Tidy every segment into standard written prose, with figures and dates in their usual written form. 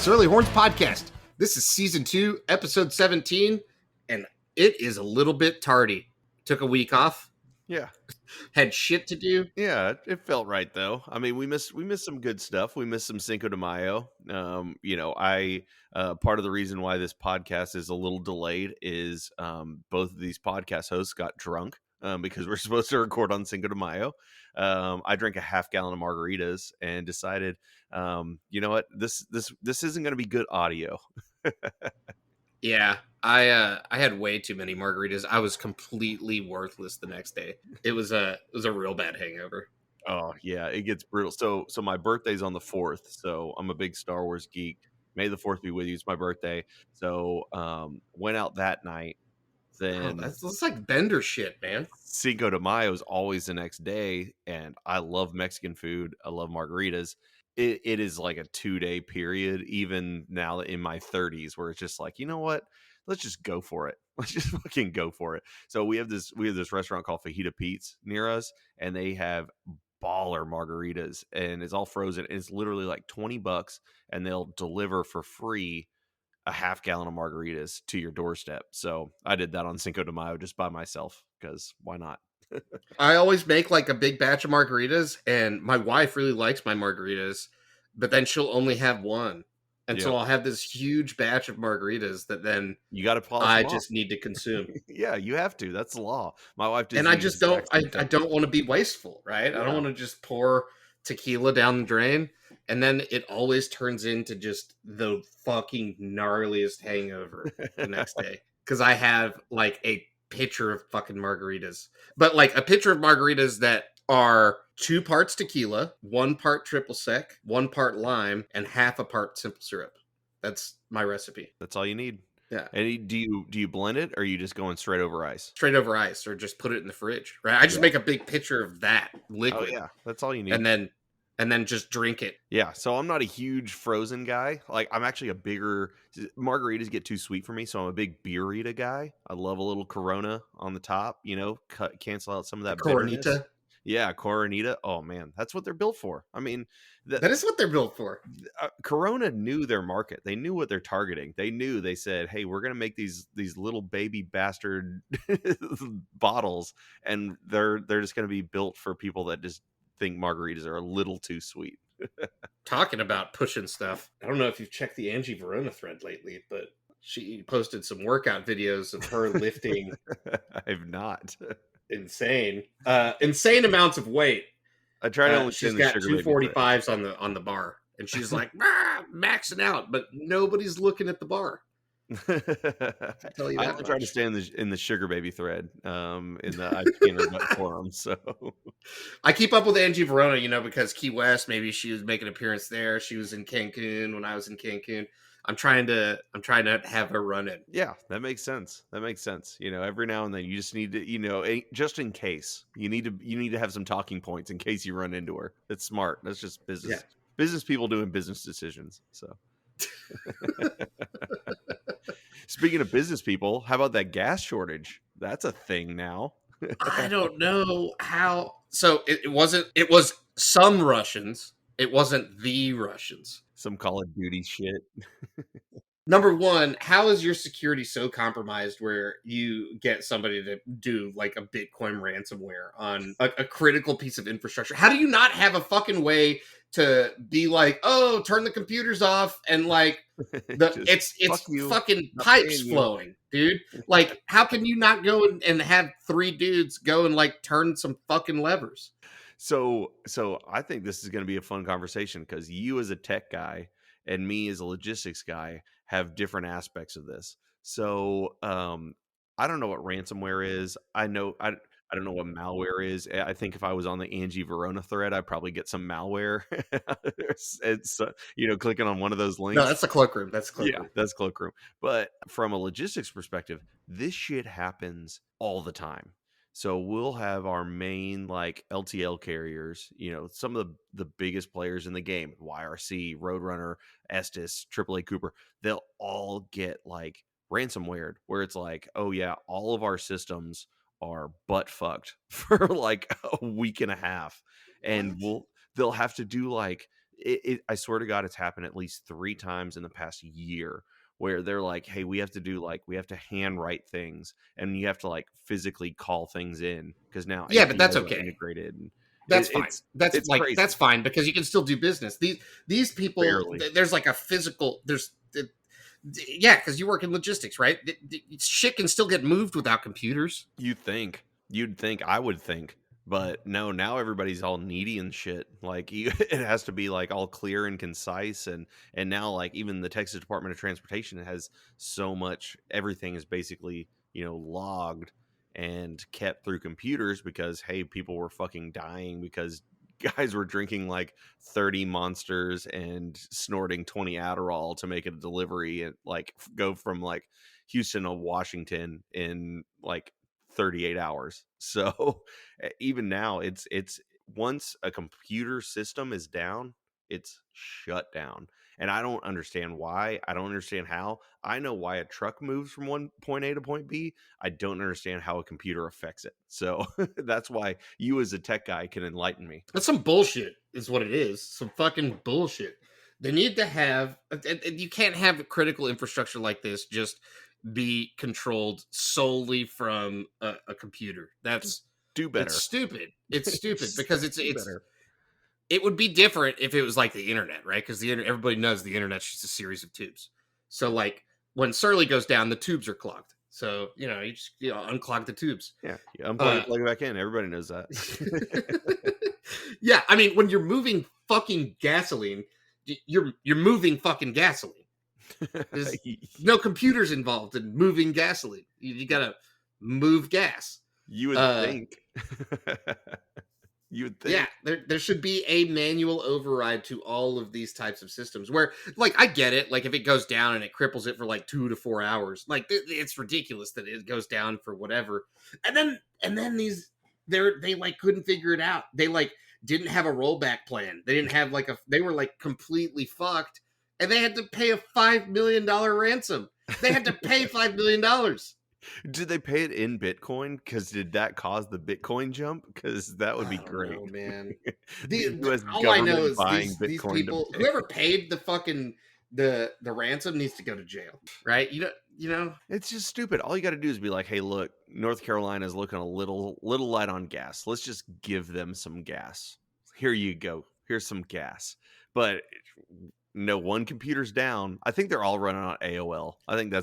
It's Early Horns Podcast. This is Season 2, Episode 17, and it is a little bit tardy. Took a week off. Yeah. Had shit to do. Yeah, it felt right though. I mean, we missed some good stuff. We missed some Cinco de Mayo. Part of the reason why this podcast is a little delayed is both of these podcast hosts got drunk because we're supposed to record on Cinco de Mayo. I drank a half gallon of margaritas and decided, you know what, this isn't going to be good audio. Yeah, I had way too many margaritas. I was completely worthless the next day. It was a real bad hangover. Oh yeah, it gets brutal. So my birthday's on the 4th, so I'm a big Star Wars geek. May the 4th be with you. It's my birthday. So went out that night. Then that's like Bender shit, man. Cinco de Mayo is always the next day, and I love Mexican food. I love margaritas. It is like a 2-day period, even now in my 30s, where it's just like, you know what? Let's just go for it. Let's just fucking go for it. So we have this restaurant called Fajita Pete's near us, and they have baller margaritas, and it's all frozen. It's literally like $20, and they'll deliver for free a half gallon of margaritas to your doorstep. So I did that on Cinco de Mayo just by myself, because why not? I always make like a big batch of margaritas, and my wife really likes my margaritas, but then she'll only have one. And so I'll have this huge batch of margaritas that then you got to I just need to consume. Yeah, you have to. That's the law. My wife does. And I just don't I don't want to be wasteful, right? Yeah. I don't want to just pour tequila down the drain, and then it always turns into just the fucking gnarliest hangover the next day, because I have like a pitcher of fucking margaritas, but like a pitcher of margaritas that are 2 parts tequila, 1 part triple sec, 1 part lime, and half a part simple syrup. That's my recipe. That's all you need. Yeah. And do you blend it, or are you just going straight over ice? Straight over ice, or just put it in the fridge, right? I just make a big pitcher of that liquid. Oh yeah, that's all you need. And then just drink it. Yeah, so I'm not a huge frozen guy. Like, I'm actually a bigger... Margaritas get too sweet for me, so I'm a big beerita guy. I love a little Corona on the top, cancel out some of that bitterness. Coronita? Yeah, Coronita. Oh, man, that's what they're built for. I mean... that is what they're built for. Corona knew their market. They knew what they're targeting. They said, hey, we're going to make these little baby bastard bottles, and they're just going to be built for people that just think margaritas are a little too sweet. Talking about pushing stuff, I don't know if you've checked the Angie Verona thread lately, but she posted some workout videos of her lifting. I've not. Insane amounts of weight. I try to she's got 245s on the bar, and she's like maxing out, but nobody's looking at the bar. I try to stay in the sugar baby thread in the IPN forum. So I keep up with Angie Verona, because Key West, maybe she was making an appearance there. She was in Cancun when I was in Cancun. I'm trying to have her run it. Yeah, that makes sense. Every now and then you just need to, just in case you need to have some talking points in case you run into her. It's smart. That's just business. Yeah. Business people doing business decisions. So. Speaking of business people, how about that gas shortage? That's a thing now. I don't know how. So it was some Russians. It wasn't the Russians. Some Call of Duty shit. Number one, how is your security so compromised where you get somebody to do like a Bitcoin ransomware on a critical piece of infrastructure? How do you not have a fucking way to be like, oh, turn the computers off, and like it's fucking pipes flowing, dude? Like, how can you not go and have 3 dudes go and like turn some fucking levers? So I think this is going to be a fun conversation, because you as a tech guy and me as a logistics guy have different aspects of this. So I don't know what ransomware is. I don't know what malware is. I think if I was on the Angie Verona thread, I'd probably get some malware. It's clicking on one of those links. No, that's the cloakroom. Yeah, that's cloakroom. But from a logistics perspective, this shit happens all the time. So we'll have our main like LTL carriers, some of the biggest players in the game, YRC, Roadrunner, Estes, AAA Cooper, they'll all get like ransomware, where it's like, oh yeah, all of our systems are butt fucked for like a week and a half. And they'll have to do like I swear to God, it's happened at least 3 times in the past year where they're like, "Hey, we have to do like we have to handwrite things, and you have to like physically call things in because now Yeah, but that's APIs are okay. integrated." And That's fine. it's crazy. That's fine because you can still do business. These people, Barely. there's like a physical. Yeah, because you work in logistics, right? Shit can still get moved without computers. You'd think, I would think, but no, now everybody's all needy and shit. Like it has to be like all clear and concise, and now like even the Texas Department of Transportation has so much. Everything is basically logged and kept through computers because hey, people were fucking dying because guys were drinking like 30 monsters and snorting 20 Adderall to make a delivery and like go from like Houston to Washington in like 38 hours. So even now it's once a computer system is down, it's shut down. And I don't understand why. I don't understand how. I know why a truck moves from one point A to point B. I don't understand how a computer affects it. So that's why you as a tech guy can enlighten me. That's some bullshit, is what it is. Some fucking bullshit. They need to have. You can't have critical infrastructure like this just be controlled solely from a computer. Just That's do it's better. stupid. It's stupid Just because do better. it would be different if it was like the internet, right? Because everybody knows the internet's just a series of tubes. So like when Surly goes down, the tubes are clogged. So you just unclog the tubes. Yeah, you unplug Uh, it, plug it back in. Everybody knows that. yeah, I mean when you're moving fucking gasoline, you're moving fucking gasoline. There's no computers involved in moving gasoline. You gotta move gas. You would Uh, think. You would yeah, think. there should be a manual override to all of these types of systems where, like, I get it. Like, if it goes down and it cripples it for like 2 to 4 hours, like it's ridiculous that it goes down for whatever. And then they like couldn't figure it out. They like didn't have a rollback plan. They didn't have like they were like completely fucked, and they had to pay a $5 million ransom. They had to pay $5 million. Did they pay it in Bitcoin? Because did that cause the Bitcoin jump? Because that would be I don't great. know, man. The U.S. All I know government is buying these Bitcoin to people, pay. whoever paid the fucking the ransom needs to go to jail, right? You know. It's just stupid. All you got to do is be like, "Hey, look, North Carolina is looking a little light on gas. Let's just give them some gas. Here you go. Here's some gas." But no, one computer's down. I think they're all running on AOL. I think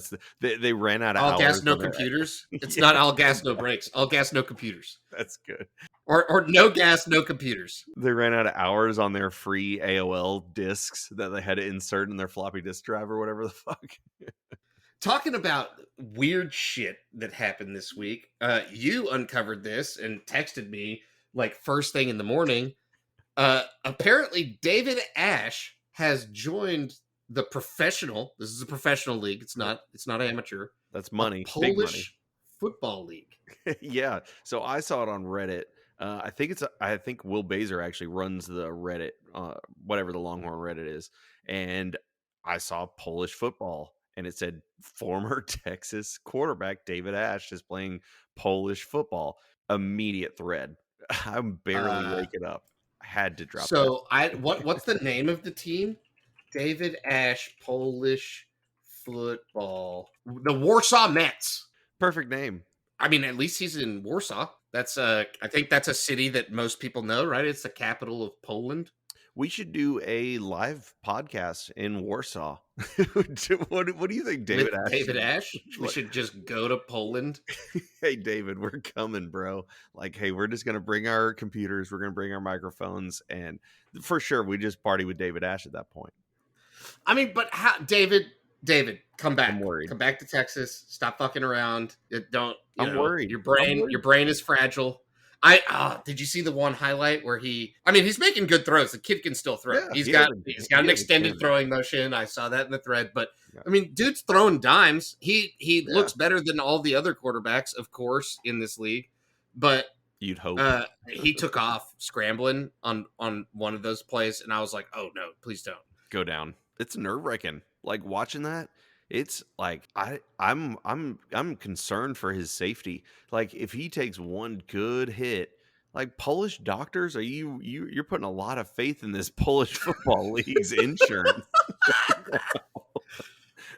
they ran out of All gas, hours no on their. computers. It's Yeah, not all gas, no brakes. All gas, no computers. that's good. Or no gas, no computers. They ran out of hours on their free AOL discs that they had to insert in their floppy disk drive or whatever the fuck. Talking about weird shit that happened this week, you uncovered this and texted me like first thing in the morning. Apparently, David Ash has joined the professional. This is a professional league. It's not amateur. That's A money, big money. Polish football league. Yeah. So I saw it on Reddit. I think Will Baser actually runs the Reddit, whatever the Longhorn Reddit is, and I saw Polish football, and it said former Texas quarterback David Ash is playing Polish football. Immediate thread. I'm barely Uh, waking up. I had to drop that. so what's the name of the team? David Ash Polish football. The Warsaw Mets. Perfect name. I mean, at least he's in Warsaw. That's I think that's a city that most people know, right? It's the capital of Poland. We should do a live podcast in Warsaw. What do you think, David With Ash? David Ash, we Like, should just go to Poland. hey, David, we're coming, bro. Like, hey, we're just gonna bring our computers, we're gonna bring our microphones, and for sure, we just party with David Ash at that point. I mean, but how, David, come I'm back. worried. Come back to Texas. Stop fucking around. Don't, I'm worried. your I'm brain, worried. your brain is fragile. Did you see the one highlight where he's making good throws. The kid can still throw. Yeah, He's he got has he's got he an has a extended cannon. throwing motion. I saw that in the thread, but Yeah. I mean, dude's throwing dimes. He Yeah. looks better than all the other quarterbacks, of course, in this league. But You'd hope. he took off scrambling on one of those plays, and I was like, oh no, please don't. Go down. It's nerve wracking. Like watching that, it's like I'm concerned for his safety. Like if he takes one good hit, like Polish doctors? Are you're putting a lot of faith in this Polish football league's insurance.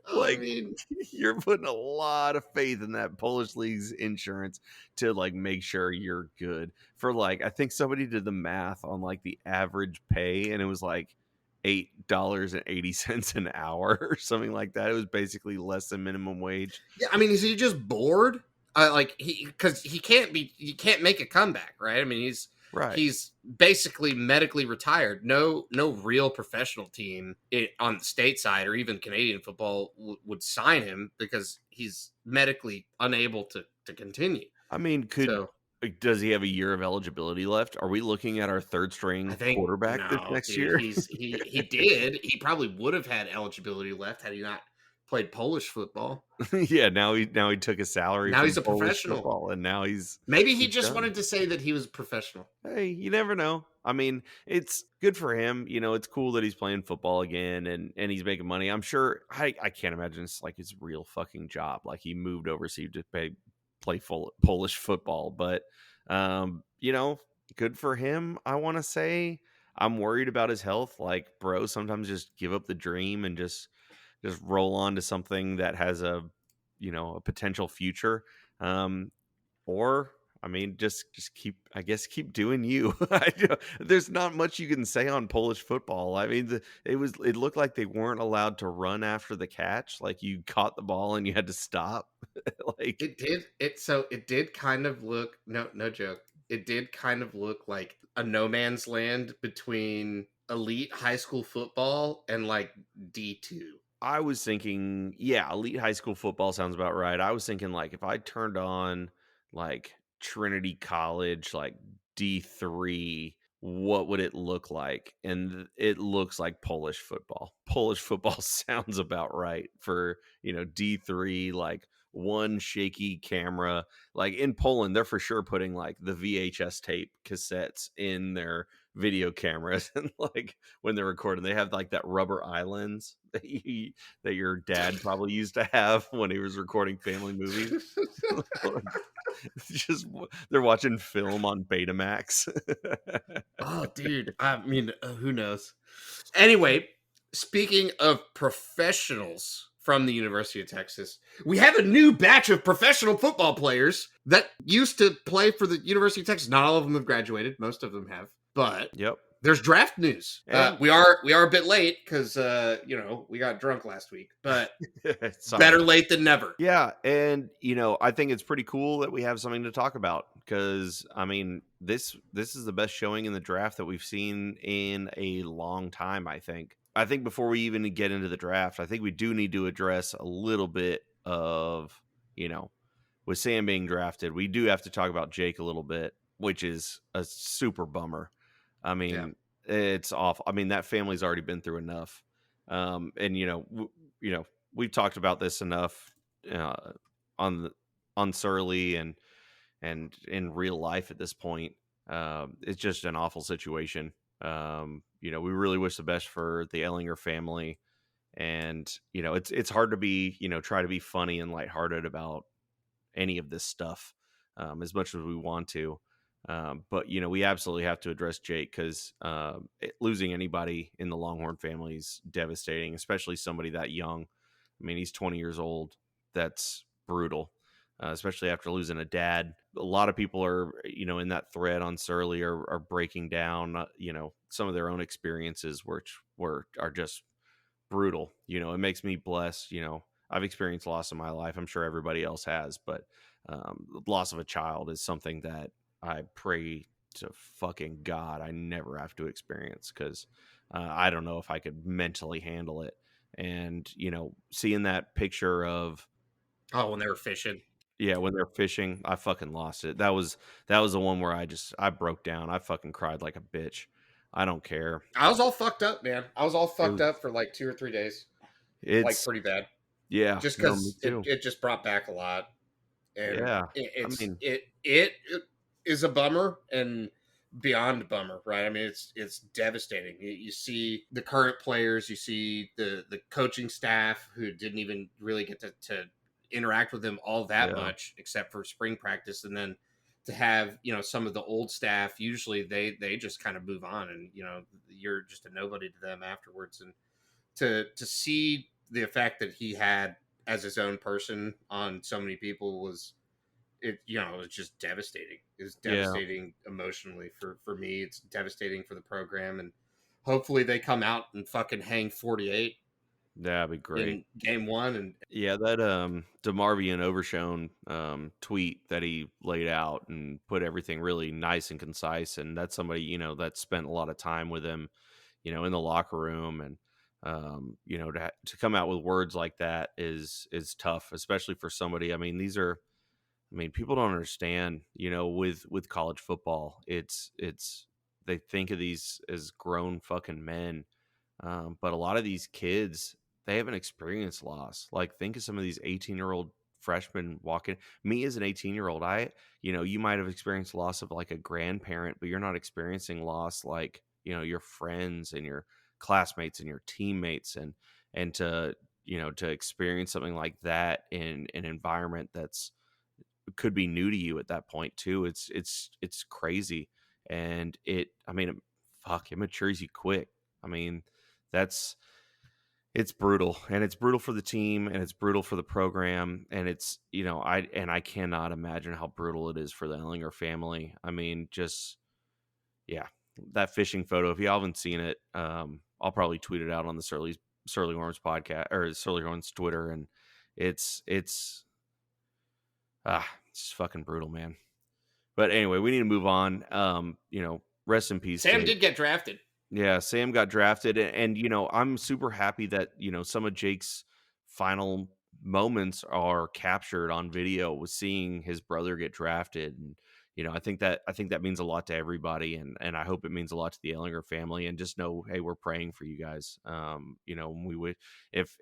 I Like, mean, you're putting a lot of faith in that Polish league's insurance to like make sure you're good. For like, I think somebody did the math on like the average pay, and it was like $8.80 an hour or something like that. It was basically less than minimum wage. yeah, I mean, is he just bored? Like because he can't make a comeback, right? I mean, Right. he's basically medically retired. No real professional team on the state side or even Canadian football would sign him because he's medically unable to continue. I mean, So does he have a year of eligibility left? Are we looking at our third I string think quarterback this no, next dude. year? He did. He probably would have had eligibility left had he not played Polish football. Yeah, now he took a salary Now from he's a Polish professional. football, and now Maybe he he's just done. wanted to say that he was a professional. Hey, you never know. I mean, it's good for him. It's cool that he's playing football again and he's making money. I'm sure I can't imagine it's like his real fucking job. Like he moved overseas to play full Polish football. But good for him, I want to say. I'm worried about his health. Like, bro, sometimes just give up the dream and just roll on to something that has a potential future. Um, or I mean, just keep doing you. There's not much you can say on Polish football. I mean, it looked like they weren't allowed to run after the catch. Like you caught the ball and you had to stop. Like, It did kind of look no joke. It did kind of look like a no man's land between elite high school football and like D2. I was thinking, yeah, elite high school football sounds about right. I was thinking like if I turned on like Trinity College, like D3, what would it look like? And it looks like Polish football. Polish football sounds about right for, D3, like one shaky camera. Like in Poland, they're for sure putting like the VHS tape cassettes in their video cameras and like when they're recording they have like that rubber islands that your dad probably used to have when he was recording family movies. Like, just they're watching film on Betamax. Oh, dude. I mean, who knows? Anyway, speaking of professionals from the University of Texas, we have a new batch of professional football players that used to play for the University of Texas. Not all of them have graduated. Most of them have. But Yep. there's draft news. And We are a bit late because we got drunk last week, but sorry. better late than never. Yeah, and I think it's pretty cool that we have something to talk about because I mean this is the best showing in the draft that we've seen in a long time. I think before we even get into the draft, I think we do need to address a little bit of with Sam being drafted, we do have to talk about Jake a little bit, which is a super bummer. I Yeah. mean, it's awful. I mean, that family's already been through enough. And we've talked about this enough uh, on Surly and in real life at this point. It's just an awful situation. We really wish the best for the Ellinger family, and it's hard to be try to be funny and lighthearted about any of this stuff as much as we want to. But we absolutely have to address Jake because losing anybody in the Longhorn family is devastating, especially somebody that young. I mean, he's 20 years old. That's brutal, especially after losing a dad. A lot of people are, in that thread on Surly are breaking down, some of their own experiences, which are just brutal. It makes me blessed. I've experienced loss in my life. I'm sure everybody else has, but loss of a child is something that I pray to fucking God I never have to experience because I don't know if I could mentally handle it. And seeing that picture of Oh, when they were fishing. yeah, when they're fishing, I fucking lost it. That was the one where I broke down. I fucking cried like a bitch. I don't care. I was all fucked up, man. I was all It fucked was up for like 2 or 3 days. Like it's pretty bad. yeah, Just no, me because too. it just brought back a lot. And Yeah. it, I it's mean, it is a bummer and beyond bummer, right? I mean, it's devastating. You see the current players, you see the coaching staff who didn't even really get to interact with them all that yeah. much, except for spring practice, and then to have, you know, some of the old staff, usually they just kind of move on, and you know, you're just a nobody to them afterwards. And to see the effect that he had as his own person on so many people was, it, you know, it was just devastating. It was Yeah, devastating emotionally for me. It's devastating for the program, and hopefully they come out and fucking hang 48 that'd be great. in game one. And Yeah, that DeMarvion Overshone tweet that he laid out and put everything really nice and concise, and that's somebody, you know, that spent a lot of time with him, you know, in the locker room, and you know, to come out with words like that is tough, especially for somebody. I mean, these are, I mean, people don't understand, you know, with college football, it's they think of these as grown fucking men, but a lot of these kids, they haven't experienced loss. Like, think of some of these 18-year-old freshmen walking. Me as an 18-year-old, you know, you might have experienced loss of like a grandparent, but you're not experiencing loss like, you know, your friends and your classmates and your teammates, and to, you know, to experience something like that in an environment that's could be new to you at that point too. It's crazy, and I mean, fuck, it matures you quick. I mean, that's it's brutal, and it's brutal for the team, and it's brutal for the program, and it's, you know, I cannot imagine how brutal it is for the Ellinger family. I mean, just yeah, that fishing photo. If you haven't seen it, I'll probably tweet it out on the Surly Horns podcast or Surly Horns Twitter, and it's it's just fucking brutal, man. But anyway, we need to move on. You know, rest in peace, Sam Jake. did get drafted. Yeah, Sam got drafted, and you know, I'm super happy that, you know, some of Jake's final moments are captured on video with seeing his brother get drafted, and you know, I think that means a lot to everybody, and I hope it means a lot to the Ellinger family, and just know, hey, we're praying for you guys. You know, we would, if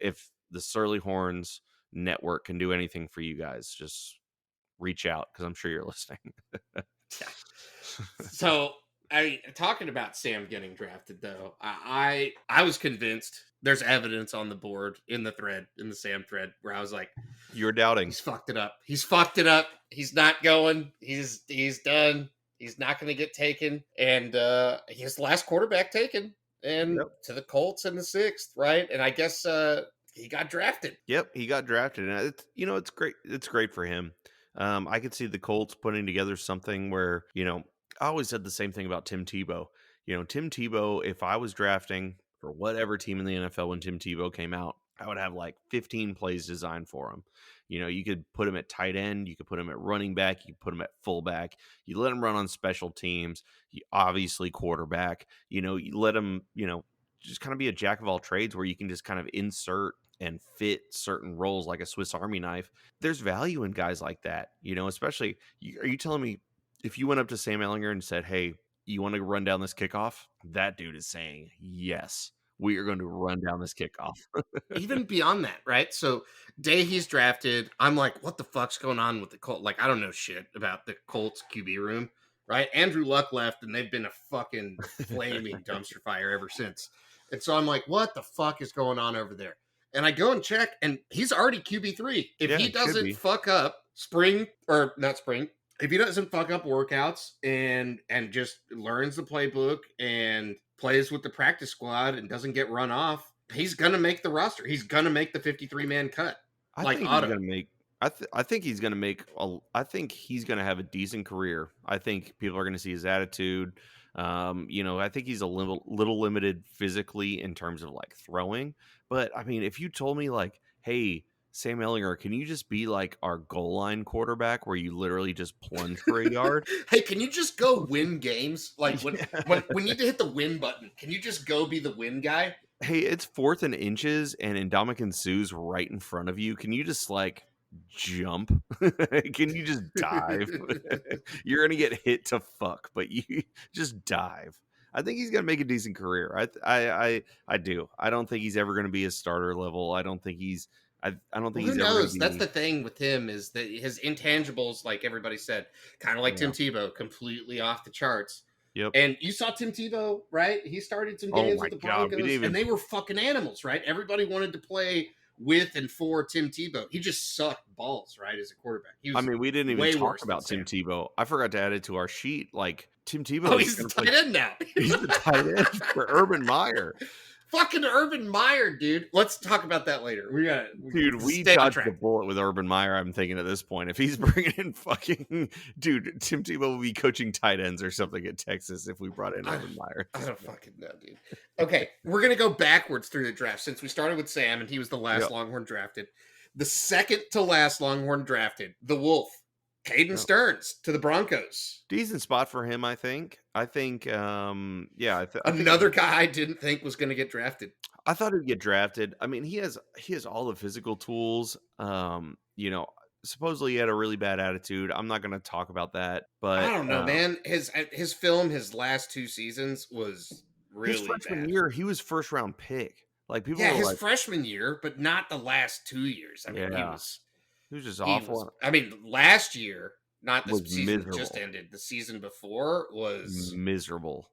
the Surly Horns network can do anything for you guys, just reach out because I'm sure you're listening. Yeah. So, I talking about Sam getting drafted though. I was convinced. There's evidence on the board in the thread, in the Sam thread, where I was like, You're doubting. he's fucked it up. He's fucked it up. He's not going. He's done. He's not going to get taken. And he's the last quarterback taken, and Yep. to the Colts in the 6th, right? And I guess he got drafted. Yep, he got drafted, and it's, you know, it's great. It's great for him. I could see the Colts putting together something where, you know, I always said the same thing about Tim Tebow. You know, Tim Tebow, if I was drafting for whatever team in the NFL when Tim Tebow came out, I would have like 15 plays designed for him. You know, you could put him at tight end, you could put him at running back, you could put him at fullback, you let him run on special teams, you obviously quarterback, you know, you let him, you know, just kind of be a jack of all trades where you can just kind of insert and fit certain roles like a Swiss Army knife. There's value in guys like that, you know, especially, are you telling me if you went up to Sam Ellinger and said, hey, you want to run down this kickoff? That dude is saying, yes, we are going to run down this kickoff. Even beyond that, right? So, day he's drafted, I'm like, what the fuck's going on with the Colts? Like, I don't know shit about the Colts QB room, right? Andrew Luck left, and they've been a fucking flaming dumpster fire ever since. And so I'm like, what the fuck is going on over there? And I go and check, and he's already QB3. If Yeah, he it should doesn't be. fuck up spring, or not spring, if he doesn't fuck up workouts and just learns the playbook and plays with the practice squad and doesn't get run off, he's gonna make the roster. He's gonna make the 53-man cut, I like think he's Otto. going to make. I think he's going to make. I think he's going to have a decent career. I think people are going to see his attitude. You know, I think he's a little limited physically in terms of like throwing. But I mean, if you told me like, hey, Sam Ellinger, can you just be like our goal line quarterback where you literally just plunge for a yard? Hey, can you just go win games? Like when Yeah. when we need to hit the win button, can you just go be the win guy? Hey, it's 4th and inches, and Ndamukong Suh's right in front of you. Can you just like jump? Can you just dive? You're gonna get hit to fuck, but you just dive. I think he's gonna make a decent career. I do. I don't think he's ever gonna be a starter level. I don't think he's. I don't Well, think who he's ever gonna knows? That's be. the thing with him, is that his intangibles, like everybody said, kind of like Yeah. Tim Tebow, completely off the charts. Yep. And you saw Tim Tebow, right? He started some Oh games my with the god, we didn't Broncos, and even. they were fucking animals, right? Everybody wanted to play with and for Tim Tebow. He just sucked balls, right, as a quarterback. He I was mean, we didn't even way talk worse than about Tim Sam. Tebow. I forgot to add it to our sheet. Like, Tim Oh, Tebow is he's the going to play. tight end now. He's the tight end for Urban Meyer. Fucking Urban Meyer, dude. Let's talk about that later. We We dodged the bullet with Urban Meyer. I'm thinking at this point, if he's bringing in Tim Tebow will be coaching tight ends or something at Texas if we brought in Urban Meyer. I don't fucking know, dude. Okay, we're gonna go backwards through the draft since we started with Sam and he was the last Longhorn drafted. The second to last Longhorn drafted, the Wolf, Caden Stearns to the Broncos. Decent spot for him, I think. Another guy I didn't think was going to get drafted. I thought he'd get drafted. I mean, he has all the physical tools. Supposedly he had a really bad attitude. I'm not going to talk about that, but I don't know, man. His film, his last 2 seasons was really his freshman bad. year. He was first round pick. Like people, yeah, were his like, freshman year, but not the last 2 years. I mean, he was just awful. Last year, not the season miserable. that just ended. The season before was miserable.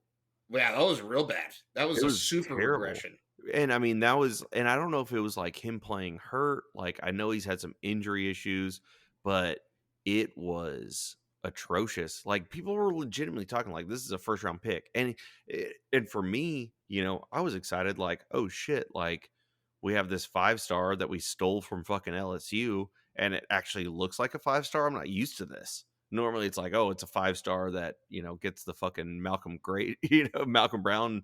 Yeah, that was real bad. That was a super regression. And I mean, and I don't know if it was like him playing hurt. Like, I know he's had some injury issues, but it was atrocious. Like, people were legitimately talking like this is a first round pick. And for me, I was excited, like, oh shit, like we have this 5-star that we stole from fucking LSU and it actually looks like a 5-star. I'm not used to this. Normally it's like, oh, it's a 5-star that, gets the fucking Malcolm Brown,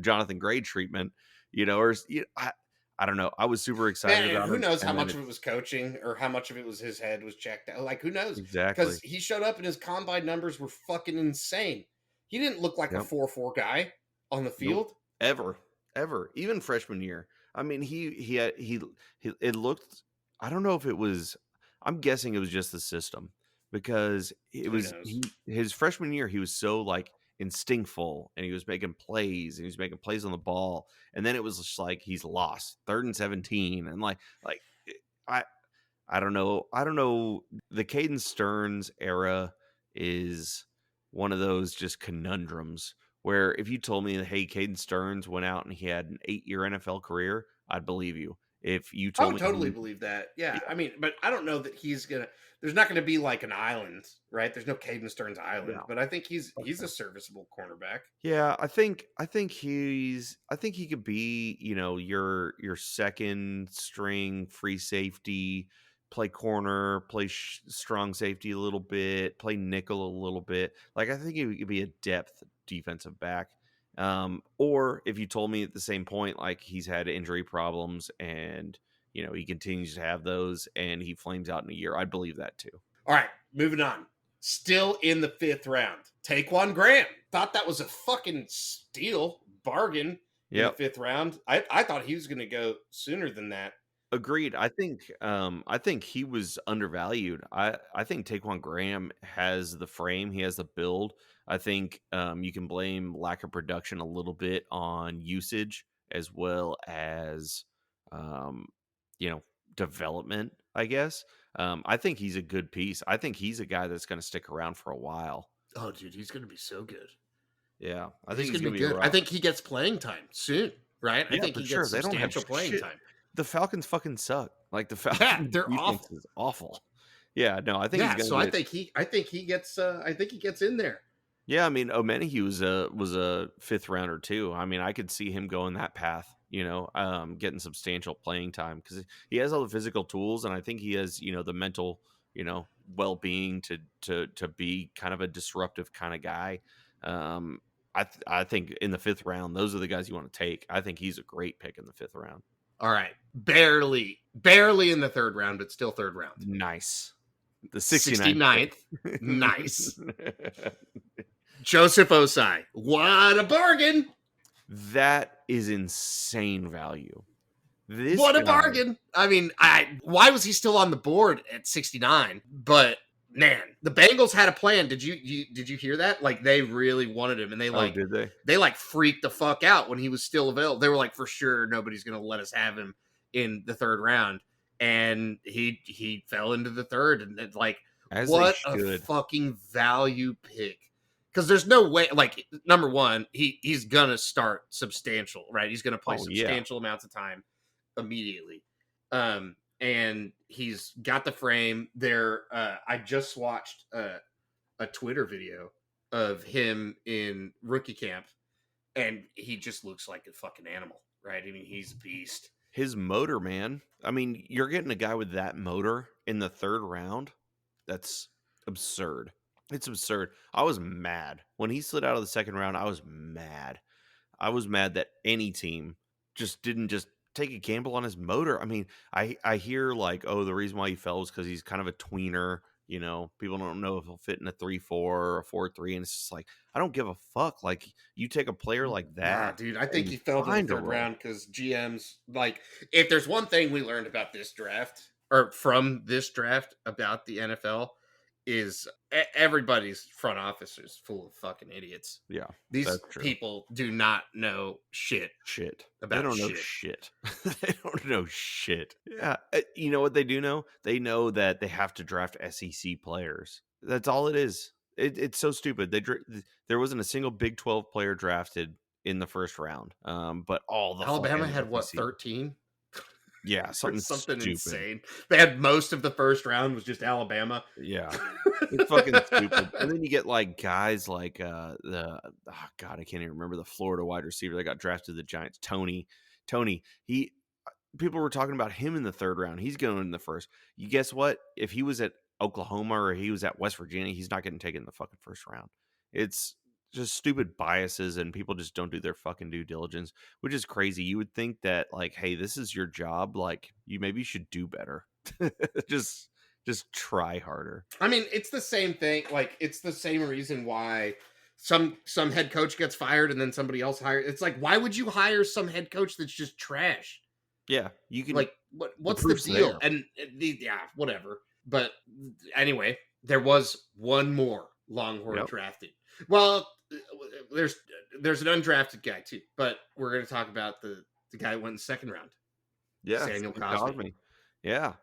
Jonathan Gray treatment, I don't know. I was super excited about who him. knows how much of it was coaching or how much of it was his head was checked out. Like, who knows? Exactly. Because he showed up and his combine numbers were fucking insane. He didn't look like a 4-4 guy on the field. Nope. Ever. Even freshman year. I mean, it looked, I don't know if it was, I'm guessing it was just the system because his freshman year, he was so like instinctful and he was making plays on the ball. And then it was just like, he's lost 3rd and 17. And I don't know. The Caden Stearns era is one of those just conundrums where if you told me that, hey, Caden Stearns went out and he had an 8-year NFL career, I'd believe you. If you told me, I would totally believe that. Yeah. I mean, but I don't know that there's not going to be like an island, right? There's no Caden Stearns island, but I think he's a serviceable cornerback. Yeah, I think he could be, your second string free safety, play corner, play strong safety a little bit, play nickel a little bit. Like, I think he could be a depth defensive back. Or if you told me at the same point, like he's had injury problems and, he continues to have those and he flames out in a year, I'd believe that too. All right, moving on. Still in the 5th round, Taquan Graham. Thought that was a fucking steal bargain in the 5th round. I thought he was going to go sooner than that. Agreed. I think he was undervalued. I think Taquan Graham has the frame. He has the build. I think you can blame lack of production a little bit on usage as well as development, I guess. I think he's a good piece. I think he's a guy that's going to stick around for a while. Oh, dude, he's going to be so good. Yeah, I think he's going to be good. I think he gets playing time soon, right? Yeah, I think he gets substantial playing time. The Falcons fucking suck. Like, the Falcons, they're awful. Is awful. Yeah, no, I think he's so I think he gets in there. Yeah, I mean, Omenihu was a 5th rounder too. I mean, I could see him going that path, getting substantial playing time because he has all the physical tools, and I think he has, the mental, well-being to be kind of a disruptive kind of guy. I think in the 5th round, those are the guys you want to take. I think he's a great pick in the 5th round. All right, barely in the 3rd round, but still 3rd round. Nice. The 69th. Nice. Joseph Osai. What a bargain. That is insane value. What a bargain. I mean, why was he still on the board at 69? But man, the Bengals had a plan. Did you hear that? Like, they really wanted him, and they did they? They like freaked the fuck out when he was still available. They were like, for sure, nobody's going to let us have him in the 3rd round. And he fell into the 3rd, and it's like, what a fucking value pick. Because there's no way, like, number one, he's gonna start substantial, right? He's gonna play substantial amounts of time immediately. And he's got the frame there. I just watched a Twitter video of him in rookie camp, and he just looks like a fucking animal, right? I mean, he's a beast. His motor, man. I mean, you're getting a guy with that motor in the third round. That's absurd. It's absurd. I was mad when he slid out of the second round. I was mad. I was mad that any team just didn't just take a gamble on his motor. I mean, I hear like, oh, the reason why he fell is because he's kind of a tweener. You know, people don't know if he'll fit in a 3-4 or a 4-3, and it's just like, I don't give a fuck. Like, you take a player like Nah, that, dude, I think and he fell to the find a third role. round because GMs, like, if there's one thing we learned about this draft or from this draft about the NFL is everybody's front office is full of fucking idiots. Yeah, These that's true. people do not know shit Shit. They about don't know shit. shit. They don't know shit. Yeah. You know what they do know? They know that they have to draft SEC players. That's all it is. It's so stupid. There wasn't a single Big 12 player drafted in the first round. But all the Alabama fucking had what, SEC. 13? Yeah, Or something something stupid. insane. They had most of the first round was just Alabama. Yeah. It's fucking stupid. And then you get like guys like God, I can't even remember the Florida wide receiver that got drafted to the Giants. Tony, he people were talking about him in the third round. He's going in the first. You guess what? If he was at Oklahoma or he was at West Virginia, he's not getting taken in the fucking first round. It's just stupid biases, and people just don't do their fucking due diligence, which is crazy. You would think that, like, hey, this is your job. Like, you should do better. just try harder. I mean, it's the same thing. Like, it's the same reason why some head coach gets fired and then somebody else hired. It's like, why would you hire some head coach that's just trash? Yeah, you can. Like, The what's the proof's deal? there. And yeah, whatever. But anyway, there was one more Longhorn Yep. drafted. Well, there's an undrafted guy too, but we're going to talk about the guy who went in the second round. Yeah, Samuel Sam Cosmi. Yeah.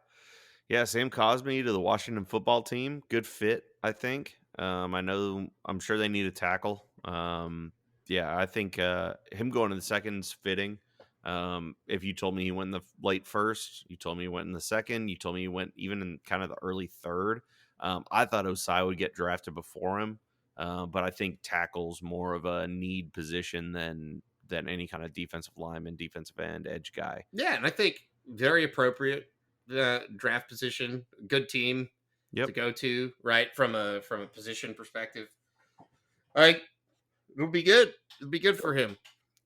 Yeah, Sam Cosmi to the Washington football team. Good fit, I think. I'm sure they need a tackle. Yeah, I think him going to the second's fitting. If you told me he went in the late first, you told me he went in the second, you told me he went even in kind of the early third. I thought Osai would get drafted before him, but I think tackle's more of a need position than any kind of defensive lineman, defensive end, edge guy. Yeah, and I think very appropriate draft position, good team to go to, right? From a position perspective. Like, it'll be good. It'll be good for him.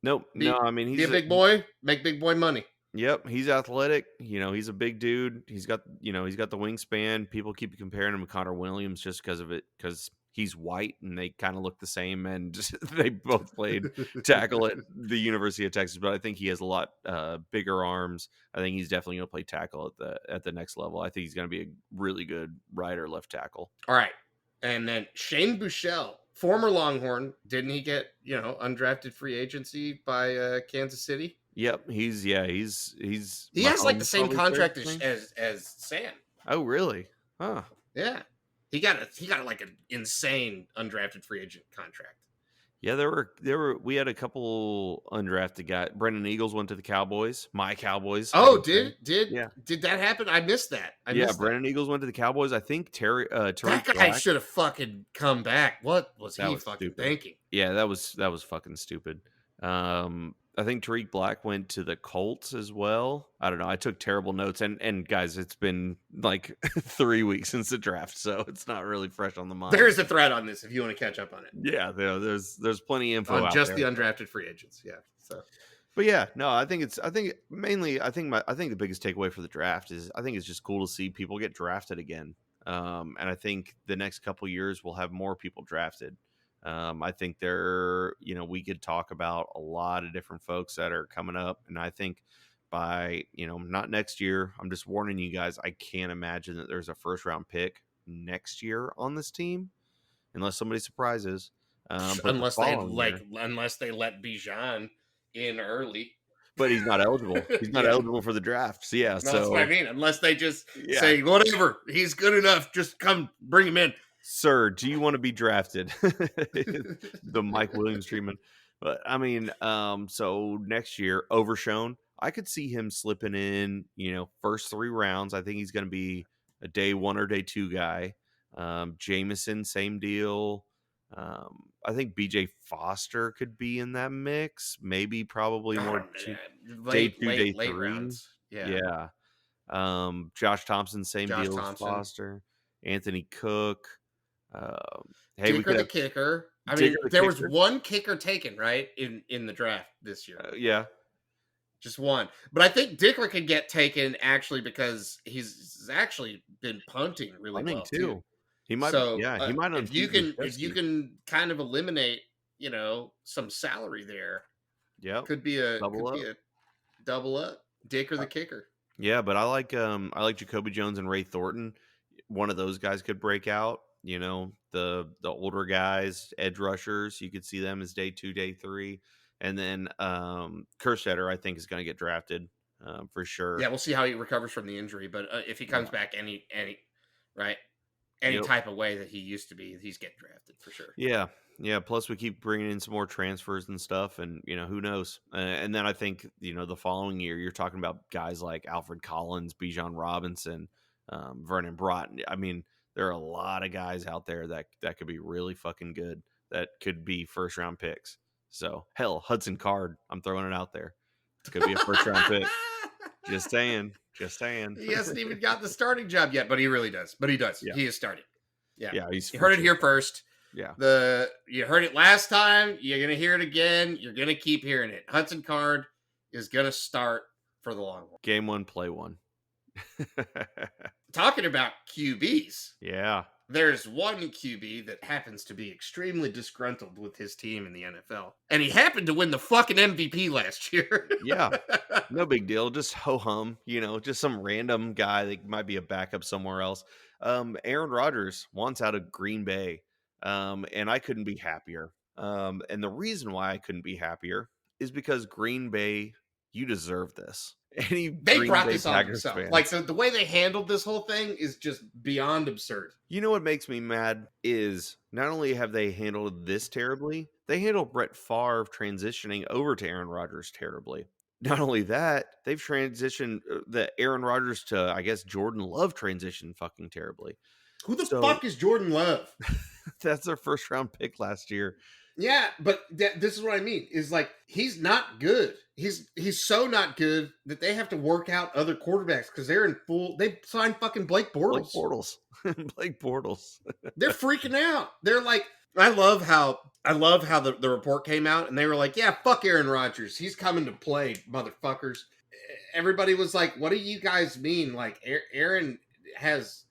No, I mean, Be he's a big boy, make big boy money. Yep, he's athletic. You know, he's a big dude. He's got the wingspan. People keep comparing him to Connor Williams just because of it, because he's white and they kind of look the same, and they both played tackle at the University of Texas. But I think he has a lot bigger arms. I think he's definitely going to play tackle at the next level. I think he's going to be a really good right or left tackle. All right, and then Shane Buechele, former Longhorn, didn't he get undrafted free agency by Kansas City? Yep, he has like the same contract as Sam. Oh, really? Huh. Yeah. He got like an insane undrafted free agent contract. Yeah, we had a couple undrafted guys. Brendan Eagles went to the Cowboys, my Cowboys. Oh, did that happen? I missed that. Brendan Eagles went to the Cowboys. I think that guy should have fucking come back. What was he fucking thinking? Yeah, that was fucking stupid. I think Tariq Black went to the Colts as well. I don't know. I took terrible notes, and guys, it's been like 3 weeks since the draft, so it's not really fresh on the mind. There is a thread on this if you want to catch up on it. Yeah, there's plenty of info on out just there. The undrafted free agents. Yeah. So, but yeah, no, I think the biggest takeaway for the draft is I think it's just cool to see people get drafted again. And I think the next couple years we'll have more people drafted. I think we could talk about a lot of different folks that are coming up. And I think by, not next year, I'm just warning you guys, I can't imagine that there's a first round pick next year on this team unless somebody surprises. Unless they let Bijan in early. But he's not eligible. He's not eligible for the draft. So yeah. That's what I mean. Unless they just say, whatever, he's good enough. Just come bring him in. Sir, do you want to be drafted? The Mike Williams treatment. But I mean, so next year, Overshown. I could see him slipping in, first 3 rounds. I think he's going to be a day 1 or day 2 guy. Jameson, same deal. I think BJ Foster could be in that mix. Maybe probably more day 2, day Late 3. rounds. Yeah. Yeah. Josh Thompson, same Josh deal as Thompson. Foster. Anthony Cook. Hey, we Dicker could the have kicker. I Digger mean, the there was kicker. one kicker taken, right, in the draft this year. Yeah. Just one. But I think Dicker could get taken actually because he's actually been punting really Punting well too. too. He might, So yeah, he might if you unseat can if you Lukowski. can kind of eliminate, some salary there, Yep. could be a Double up. double up. Dicker the kicker. Yeah, but I like Jacoby Jones and Ray Thornton. One of those guys could break out. The older guys, edge rushers, you could see them as day 2, day 3. And then Kerstetter, I think, is going to get drafted for sure. Yeah, we'll see how he recovers from the injury, but if he comes back any right any Yep. type of way that he used to be, he's getting drafted for sure. Yeah. Yeah. Plus, we keep bringing in some more transfers and stuff, and who knows? And then I think the following year, you're talking about guys like Alfred Collins, Bijan Robinson, Vernon Broughton. I mean, there are a lot of guys out there that could be really fucking good. That could be first round picks. So hell, Hudson Card, I'm throwing it out there. Could be a first round pick. Just saying. Just saying. He hasn't even got the starting job yet, but he really does. But he does. Yeah. He is starting. Yeah. Yeah, You heard it here first. Yeah. You heard it last time. You're gonna hear it again. You're gonna keep hearing it. Hudson Card is gonna start for the long haul. Game 1, play 1. Talking about QBs. Yeah. There's one QB that happens to be extremely disgruntled with his team in the NFL. And he happened to win the fucking MVP last year. Yeah. No big deal. Just ho-hum, just some random guy that might be a backup somewhere else. Aaron Rodgers wants out of Green Bay. And I couldn't be happier. And the reason why I couldn't be happier is because Green Bay, you deserve this. Any They Green brought Bay this on Packers themselves. fans. Like, the way they handled this whole thing is just beyond absurd. You know what makes me mad is not only have they handled this terribly, they handled Brett Favre transitioning over to Aaron Rodgers terribly. Not only that, they've transitioned the Aaron Rodgers to, I guess, Jordan Love transition fucking terribly. Who the fuck is Jordan Love? That's their first round pick last year. Yeah, but this is what I mean. Is like, he's not good. He's so not good that they have to work out other quarterbacks because they signed fucking Blake Bortles. Blake Bortles. They're freaking out. They're like, I love how the report came out and they were like, yeah, fuck Aaron Rodgers. He's coming to play, motherfuckers. Everybody was like, what do you guys mean? Like, Aaron has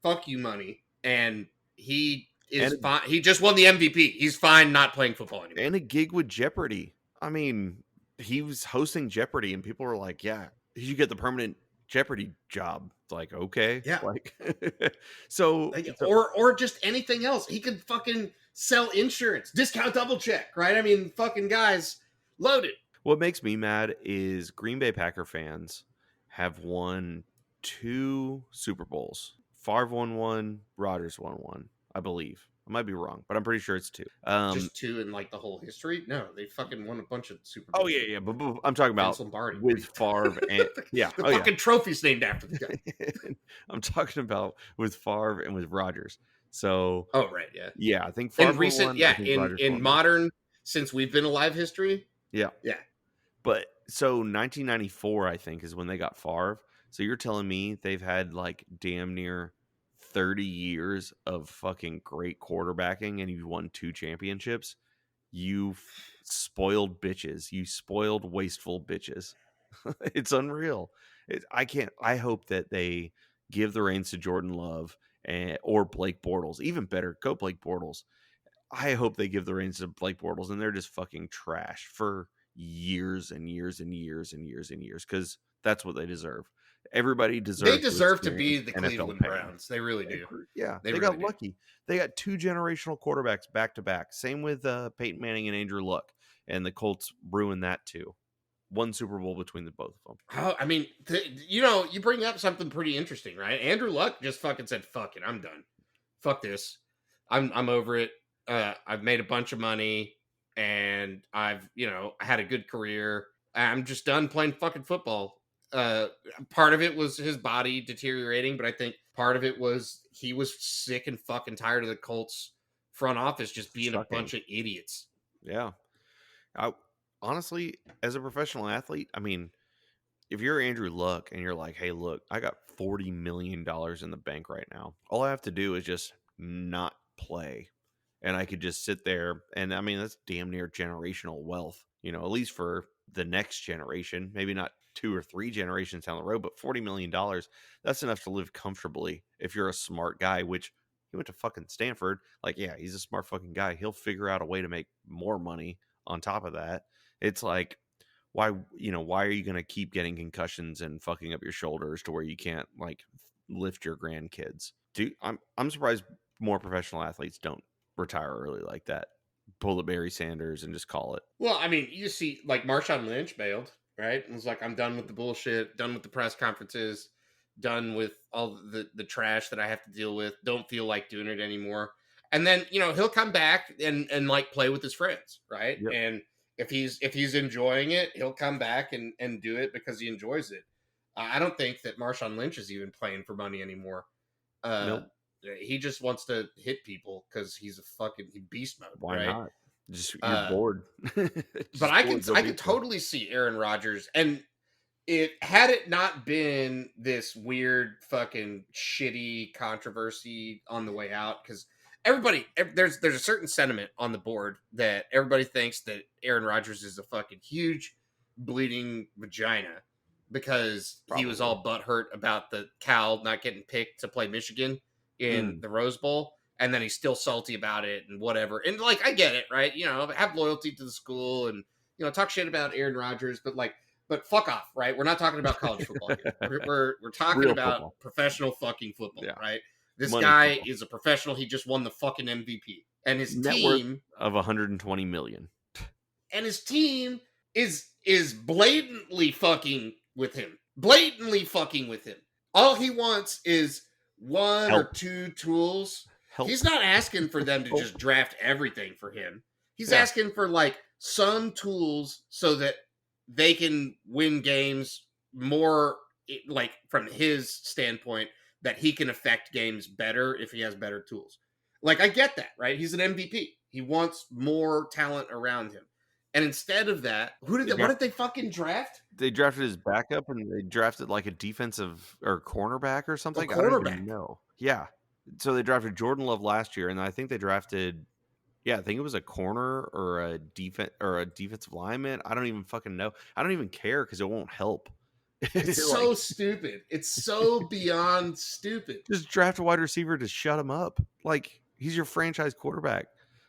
fuck you money and he is fine. He just won the MVP. He's fine not playing football anymore. And a gig with Jeopardy. I mean, he was hosting Jeopardy and people were like, yeah, he should get the permanent Jeopardy job. It's like, okay. Yeah. Like, so or just anything else. He could fucking sell insurance, discount double check, right? I mean, fucking guys, loaded. What makes me mad is Green Bay Packer fans have won 2 Super Bowls. Favre won 1, Rodgers won 1, I believe. I might be wrong, but I'm pretty sure it's 2. Just 2 in like the whole history? No, they fucking won a bunch of Super Bowls. Oh yeah, but I'm talking about with Favre and the fucking trophy's named after the guy. I'm talking about with Favre and with Rodgers. So right, yeah. Yeah, I think Favre in recent, won, in modern, since we've been alive history. Yeah. Yeah. But so 1994, I think, is when they got Favre. So you're telling me they've had like damn near 30 years of fucking great quarterbacking and you've won 2 championships? You spoiled bitches. You spoiled wasteful bitches. It's unreal. I hope that they give the reins to Jordan Love or Blake Bortles. Even better, go Blake Bortles. I hope they give the reins to Blake Bortles and they're just fucking trash for years and years and years and years and years, because that's what they deserve. Everybody deserves. They deserve to be the Cleveland Browns. They really do. Yeah, they really got lucky. They got 2 generational quarterbacks back to back. Same with Peyton Manning and Andrew Luck, and the Colts ruined that too. 1 Super Bowl between the both of them. Oh, I mean, you bring up something pretty interesting, right? Andrew Luck just fucking said, "Fuck it, I'm done. Fuck this. I'm over it. I've made a bunch of money, and I've had a good career. I'm just done playing fucking football. Uh, Part of it was his body deteriorating, but I think part of it was he was sick and fucking tired of the Colts front office just being a Sucking. bunch of idiots. Yeah. I honestly, as a professional athlete, I mean, if you're Andrew Luck and you're like, "Hey, look, I got $40 million in the bank right now. All I have to do is just not play, and I could just sit there." And I mean, that's damn near generational wealth, at least for the next generation. Maybe not 2 or 3 generations down the road, but $40 million, that's enough to live comfortably if you're a smart guy. Which he went to fucking Stanford. Like, yeah, he's a smart fucking guy. He'll figure out a way to make more money on top of that. It's like, why are you going to keep getting concussions and fucking up your shoulders to where you can't like lift your grandkids? I'm surprised more professional athletes don't retire early like that. Pull the Barry Sanders and just call it. Well, I mean, you see, like Marshawn Lynch bailed, right? And was like, I'm done with the bullshit, done with the press conferences, done with all the trash that I have to deal with. Don't feel like doing it anymore. And then he'll come back and like play with his friends, right? Yep. And if he's enjoying it, he'll come back and do it because he enjoys it. I don't think that Marshawn Lynch is even playing for money anymore. Uh, Nope. he just wants to hit people because he's a fucking beast mode, Why right? not? Just you're Uh, bored. but Just bored. Go I be could bored. totally see Aaron Rodgers, and it had it not been this weird fucking shitty controversy on the way out, because there's a certain sentiment on the board that everybody thinks that Aaron Rodgers is a fucking huge bleeding vagina because he was Probably. all butthurt about the Cal not getting picked to play Michigan in Mm, the Rose Bowl, and then he's still salty about it and whatever. And like, I get it, right? Have loyalty to the school and talk shit about Aaron Rodgers, but fuck off, right? We're not talking about college football here. We're talking real about football. professional fucking football, Yeah. right? This Money guy football. is a professional. He just won the fucking MVP, and his Net worth team of 120 million. and his team is blatantly fucking with him. Blatantly fucking with him. All he wants is one or Help. two tools. Help. He's not asking for them to Oh, just draft everything for him. He's yeah. asking for like some tools so that they can win games more, like from his standpoint, that he can affect games better if he has better tools. Like, I get that, right? He's an MVP. He wants more talent around him. And instead of that, They what draft did they fucking draft? They drafted his backup, and they drafted like a defensive or cornerback or A something. I don't even quarterback. know. Yeah. So they drafted Jordan Love last year, and I think they drafted, yeah, I think it was a corner or a defensive lineman. I don't even fucking know. I don't even care because it won't help. It's Like, so stupid. It's so beyond stupid. just draft a wide receiver to shut him up. Like, he's your franchise quarterback.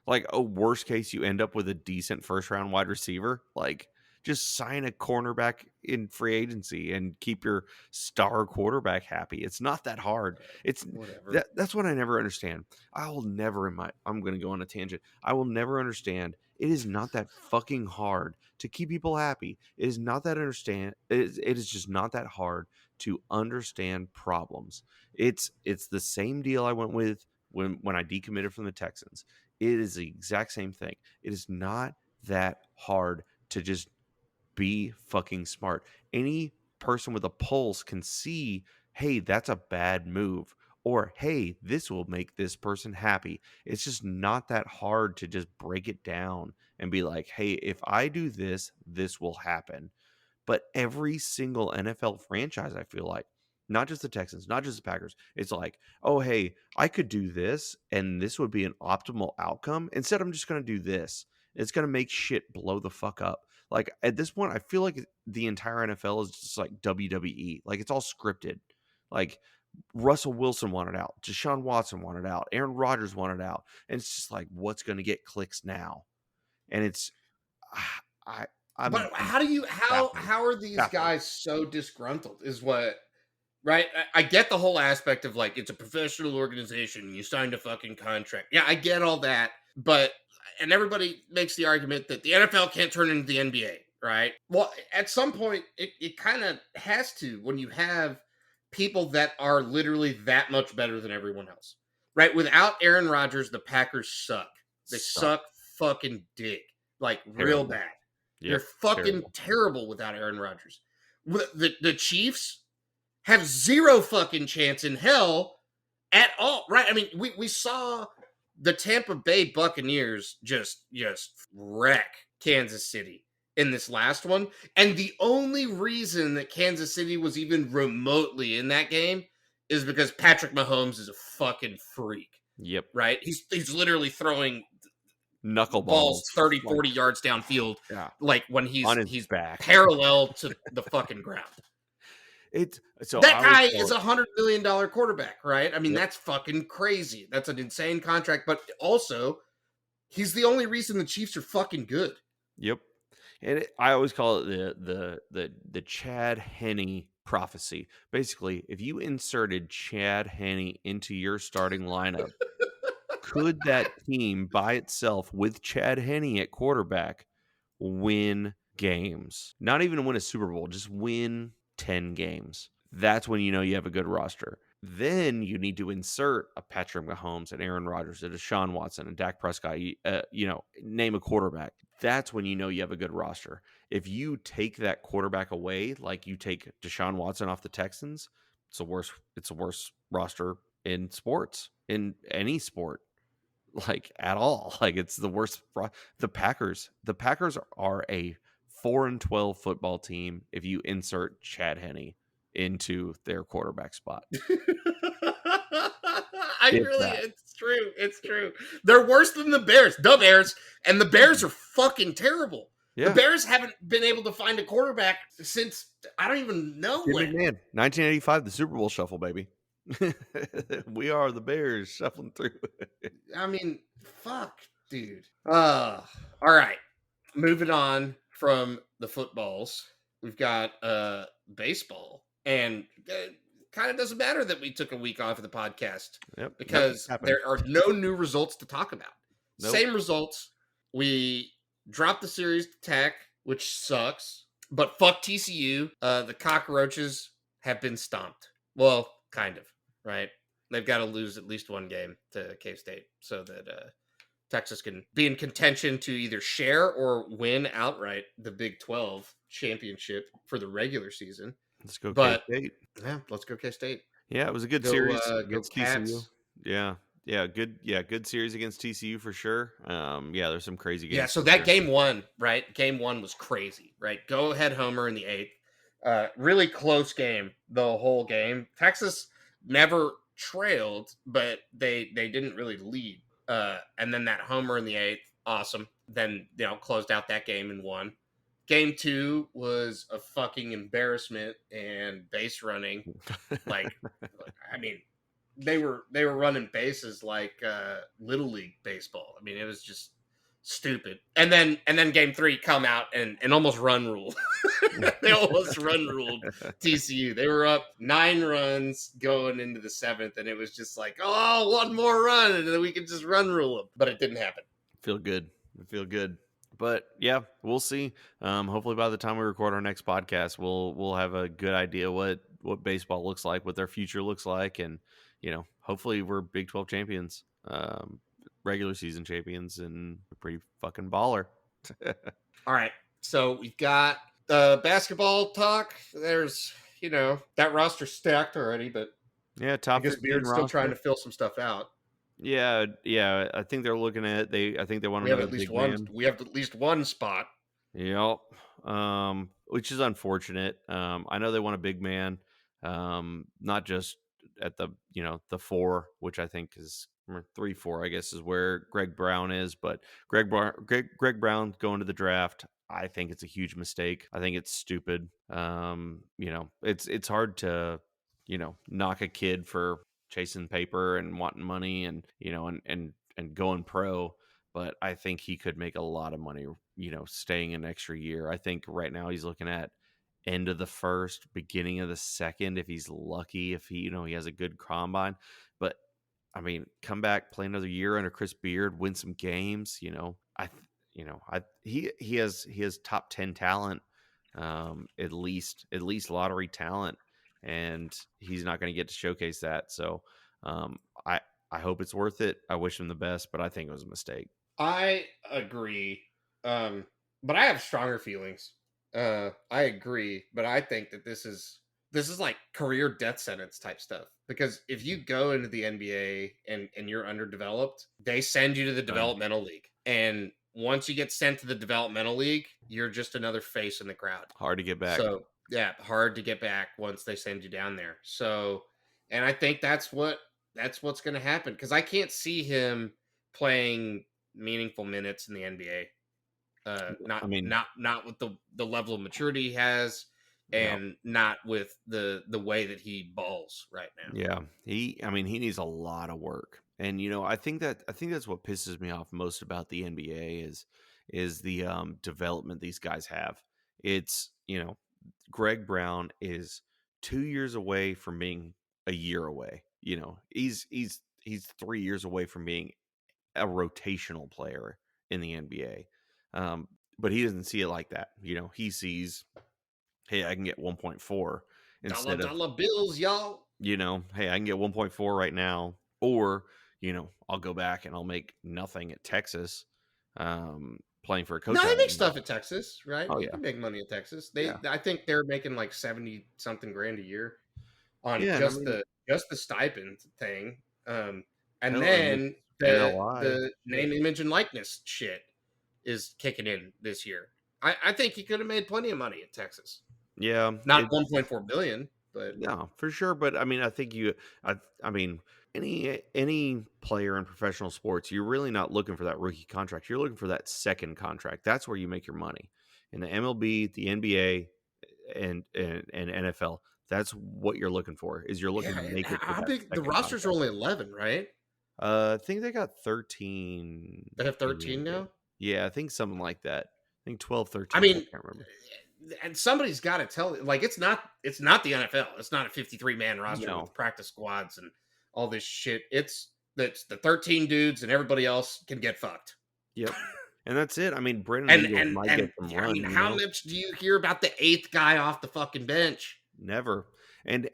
Like, oh, worst case, you end up with a decent first round wide receiver. Like, just sign a cornerback in free agency and keep your star quarterback happy. It's not that hard. It's Whatever. that's what I never understand. I will never I'm going to go on a tangent. I will never understand. It is not that fucking hard to keep people happy. It is not that understand. It is just not that hard to understand problems. It's the same deal I went with when I decommitted from the Texans. It is the exact same thing. It is not that hard to just be fucking smart. Any person with a pulse can see, hey, that's a bad move. Or, hey, this will make this person happy. It's just not that hard to just break it down and be like, hey, if I do this, this will happen. But every single NFL franchise, I feel like, not just the Texans, not just the Packers, it's like, oh, hey, I could do this and this would be an optimal outcome. Instead, I'm just going to do this. It's going to make shit blow the fuck up. Like, at this point, I feel like the entire NFL is just like WWE. Like, it's all scripted. Like, Russell Wilson wanted out. Deshaun Watson wanted out. Aaron Rodgers wanted out. And it's just like, what's going to get clicks now? And it's, I, But I'm baffled. how are these Baffled. guys so disgruntled is what, right? I get the whole aspect of like, it's a professional organization, you signed a fucking contract. Yeah, I get all that. But and everybody makes the argument that the NFL can't turn into the NBA, right? Well, at some point it kind of has to, when you have people that are literally that much better than everyone else. Right? Without Aaron Rodgers, the Packers suck. They Suck suck fucking dick. Like real terrible. bad. They're Yep. fucking Terrible. terrible without Aaron Rodgers. The Chiefs have zero fucking chance in hell at all, right? I mean, we saw the Tampa Bay Buccaneers just wreck Kansas City in this last one, and the only reason that Kansas City was even remotely in that game is because Patrick Mahomes is a fucking freak, Yep. right? He's literally throwing balls Knuckleballs. 30, Like, 40 yards downfield, yeah. like when On his he's back. parallel to the fucking ground. It's so I That always guy call is it. $100 million quarterback, right? I mean, Yep. that's fucking crazy. That's an insane contract, but also he's the only reason the Chiefs are fucking good. Yep. And I always call it the Chad Henne prophecy. Basically, if you inserted Chad Henne into your starting lineup, could that team by itself with Chad Henne at quarterback win games? Not even win a Super Bowl, just win 10 games. That's when you know you have a good roster. Then you need to insert a Patrick Mahomes, an Aaron Rodgers, a Deshaun Watson, a Dak Prescott, name a quarterback. That's when you know you have a good roster. If you take that quarterback away, like you take Deshaun Watson off the Texans, it's the worst roster in sports, in any sport, like at all. Like it's the worst. The Packers are a 4-12 football team if you insert Chad Henne into their quarterback spot. If that. It's true. It's true. They're worse than the Bears, and the Bears are fucking terrible. The Yeah. Bears haven't been able to find a quarterback since I don't even know Jim when. McMahon, 1985, the Super Bowl shuffle, baby. We are the Bears shuffling through. I mean, fuck, dude. All right. Moving on from the footballs, we've got baseball, and kind of doesn't matter that we took a week off of the podcast Yep. Nothing because happened. there are no new results to talk about. Nope. Same results. We dropped the series to Tech, which sucks, but fuck TCU. The cockroaches have been stomped. Well, kind of, right? They've got to lose at least one game to K State so that Texas can be in contention to either share or win outright the Big 12 championship for the regular season. Let's go K But State. yeah, let's go K State. Yeah, it was a good Go series go against TCU. Cats. Yeah. Good series against TCU for sure. Yeah, there's some crazy Yeah, games so this that year. game one, right? Game one was crazy, right? Go ahead homer in the eighth. Really close game the whole game. Texas never trailed, but they didn't really lead. And then that homer in the eighth, awesome. Then closed out that game and won. Game two was a fucking embarrassment and base running. Like, I mean, they were running bases like little league baseball. I mean, it was just stupid. And then game three come out and almost run rule. They almost run ruled TCU. They were up 9 runs going into the seventh, and it was just like, oh, one more run, and then we could just run rule them. But it didn't happen. Feel good. I feel good. But yeah, we'll see. Hopefully by the time we record our next podcast, we'll have a good idea what baseball looks like, what their future looks like, and hopefully we're Big 12 champions, regular season champions, and a pretty fucking baller. All right, so we've got basketball talk. There's that roster's stacked already, but Yeah, I top guess 15 Beard's still trying roster. to fill some stuff out. Yeah. I think they're looking at I think they want We have another at least big one. man. We have at least one spot. Yep. Which is unfortunate. I know they want a big man, not just at the 4, which I think is 3-4, I guess is where Greg Brown is, but Greg Brown going to the draft, I think it's a huge mistake. I think it's stupid. It's hard to, knock a kid for chasing paper and wanting money and, and going pro, but I think he could make a lot of money, staying an extra year. I think right now he's looking at end of the first, beginning of the second, if he's lucky, if he has a good combine. But I mean, come back, play another year under Chris Beard, win some games. He has top 10 talent, at least lottery talent, and he's not going to get to showcase that. So, I hope it's worth it. I wish him the best, but I think it was a mistake. I agree. but I have stronger feelings. I agree, but I think that this is like career death sentence type stuff. Because if you go into the NBA and you're underdeveloped, they send you to the Right. developmental league. And once you get sent to the developmental league, you're just another face in the crowd. Hard to get back. So yeah, hard to get back once they send you down there. So, and I think that's what's going to happen because I can't see him playing meaningful minutes in the NBA. Not I mean, not with the level of maturity he has, yeah. and not with the way that he balls right now. Yeah, I mean, he needs a lot of work. And I think that's what pisses me off most about the NBA is the development these guys have. It's, Greg Brown is 2 years away from being a year away. He's 3 years away from being a rotational player in the NBA. But he doesn't see it like that. He sees, hey, I can get 1.4 Dollar instead of, dollar bills, y'all. hey, I can get 1.4 right now, or, I'll go back and I'll make nothing at Texas, playing for a No, coach I they don't make even stuff like. at Texas, right? Oh You yeah, can make money at Texas. yeah, I think they're making like 70 something grand a year on yeah. And I just mean, the stipend thing. And hell, and with then NLI, the name, image, and likeness shit is kicking in this year. I think he could have made plenty of money at Texas. yeah, Not 1.4 billion, but no, for sure. But I mean, I think I mean, any player in professional sports, you're really not looking for that rookie contract. You're looking for that second contract. That's where you make your money. In the MLB, the NBA, and NFL, that's what you're looking for. Is you're looking yeah. to make it to How that big the second rosters are contract. only 11, right? I think they got 13 They have in the 13 NBA. now. Yeah, I think something like that. I think 12, I 13. I mean, can't remember. and somebody's got to tell it. Like it's not the NFL. It's not a 53-man roster No. with practice squads and all this shit. It's the 13 dudes and everybody else can get fucked. Yep. And that's it. I mean, Brandon And Eagles and might get and some I run, mean, how much do you hear about the eighth guy off the fucking bench? Never. And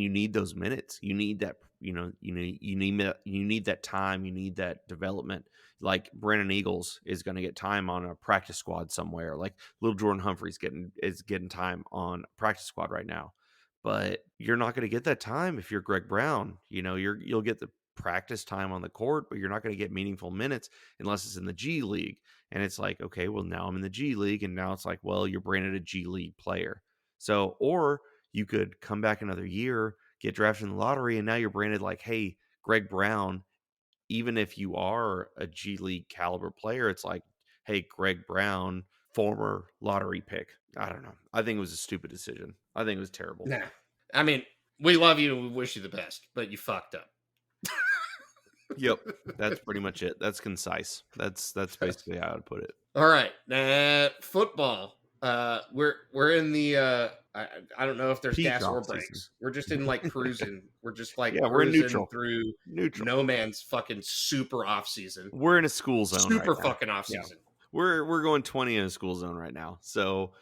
you need those minutes. You need that, you need that time, you need that development. Like Brandon Eagles is going to get time on a practice squad somewhere. Like little Jordan Humphreys is getting time on a practice squad right now. But you're not going to get that time if you're Greg Brown. You'll get the practice time on the court, but you're not going to get meaningful minutes unless it's in the G League. And it's like, okay, well now I'm in the G League, and now it's like, well, you're branded a G League player. So, or you could come back another year, get drafted in the lottery, and now you're branded like, hey, Greg Brown. Even if you are a G League caliber player, it's like, hey, Greg Brown, former lottery pick. I don't know. I think it was a stupid decision. I think it was terrible. Nah. I mean, we love you and we wish you the best, but you fucked up. Yep. That's pretty much it. That's concise. That's basically how I would put it. All right, football. We're in the I don't know if there's Peak gas or off season. brakes. We're just in like cruising. We're just like Yeah, we're in cruising neutral. through Neutral. no man's fucking super off season. We're in a school zone right Super now. fucking off Yeah. season. We're going 20 in a school zone right now. So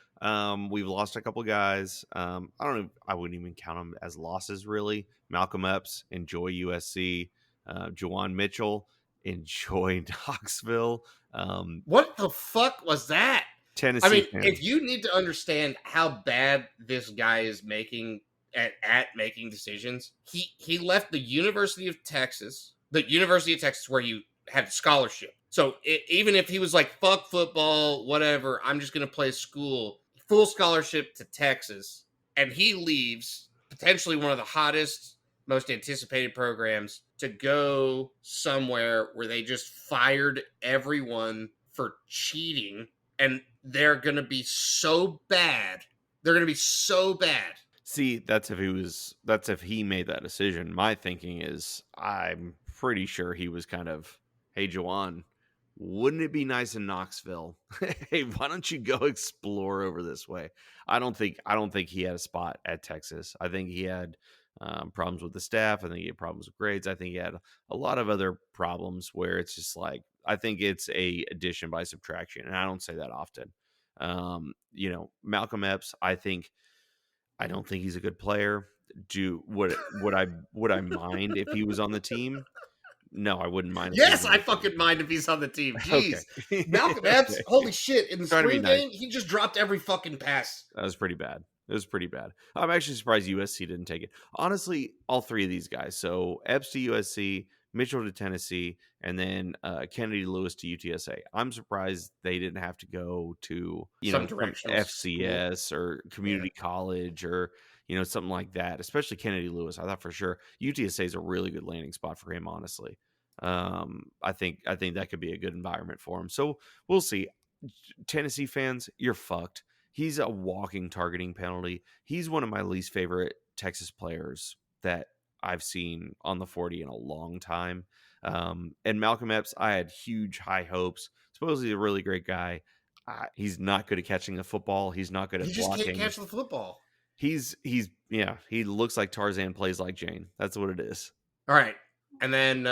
we've lost a couple guys. I don't know. I wouldn't even count them as losses really. Malcolm Epps, enjoy USC. Jawan Mitchell, enjoy Knoxville. What the fuck was that? I Tennessee mean, fans. if you need to understand how bad this guy is making at making decisions, he left the University of Texas where you had scholarship. So even if he was like fuck football, whatever, I'm just gonna play school, full scholarship to Texas, and he leaves potentially one of the hottest, most anticipated programs to go somewhere where they just fired everyone for cheating and they're going to be so bad. They're going to be so bad. See, that's if he made that decision. My thinking is I'm pretty sure he was kind of, hey Jawan, wouldn't it be nice in Knoxville? Hey, why don't you go explore over this way? I don't think he had a spot at Texas. I think he had problems with the staff. I think he had problems with grades. I think he had a lot of other problems where it's just like I think it's a addition by subtraction, and I don't say that often. Malcolm Epps, I don't think he's a good player. Would I mind if he was on the team? No, I wouldn't mind if he was Yes, on I the team. fucking mind if he's on the team. Okay. Jeez. Malcolm Epps, holy shit. In the Trying to be spring nice. game, he just dropped every fucking pass. That was pretty bad. It was pretty bad. I'm actually surprised USC didn't take it. Honestly, all three of these guys. So Epps to USC, Mitchell to Tennessee, and then Kennedy Lewis to UTSA. I'm surprised they didn't have to go to, Some some directional school. FCS or Yeah. community college or, something like that, especially Kennedy Lewis. I thought for sure UTSA is a really good landing spot for him, honestly. I think that could be a good environment for him. So we'll see. Tennessee fans, you're fucked. He's a walking targeting penalty. He's one of my least favorite Texas players that I've seen on the 40 in a long time. And Malcolm Epps, I had huge high hopes. Supposedly a really great guy. He's not good at catching the football. He's not good He at just can't blocking. catch the football. He's yeah. He looks like Tarzan, plays like Jane. That's what it is. All right. And then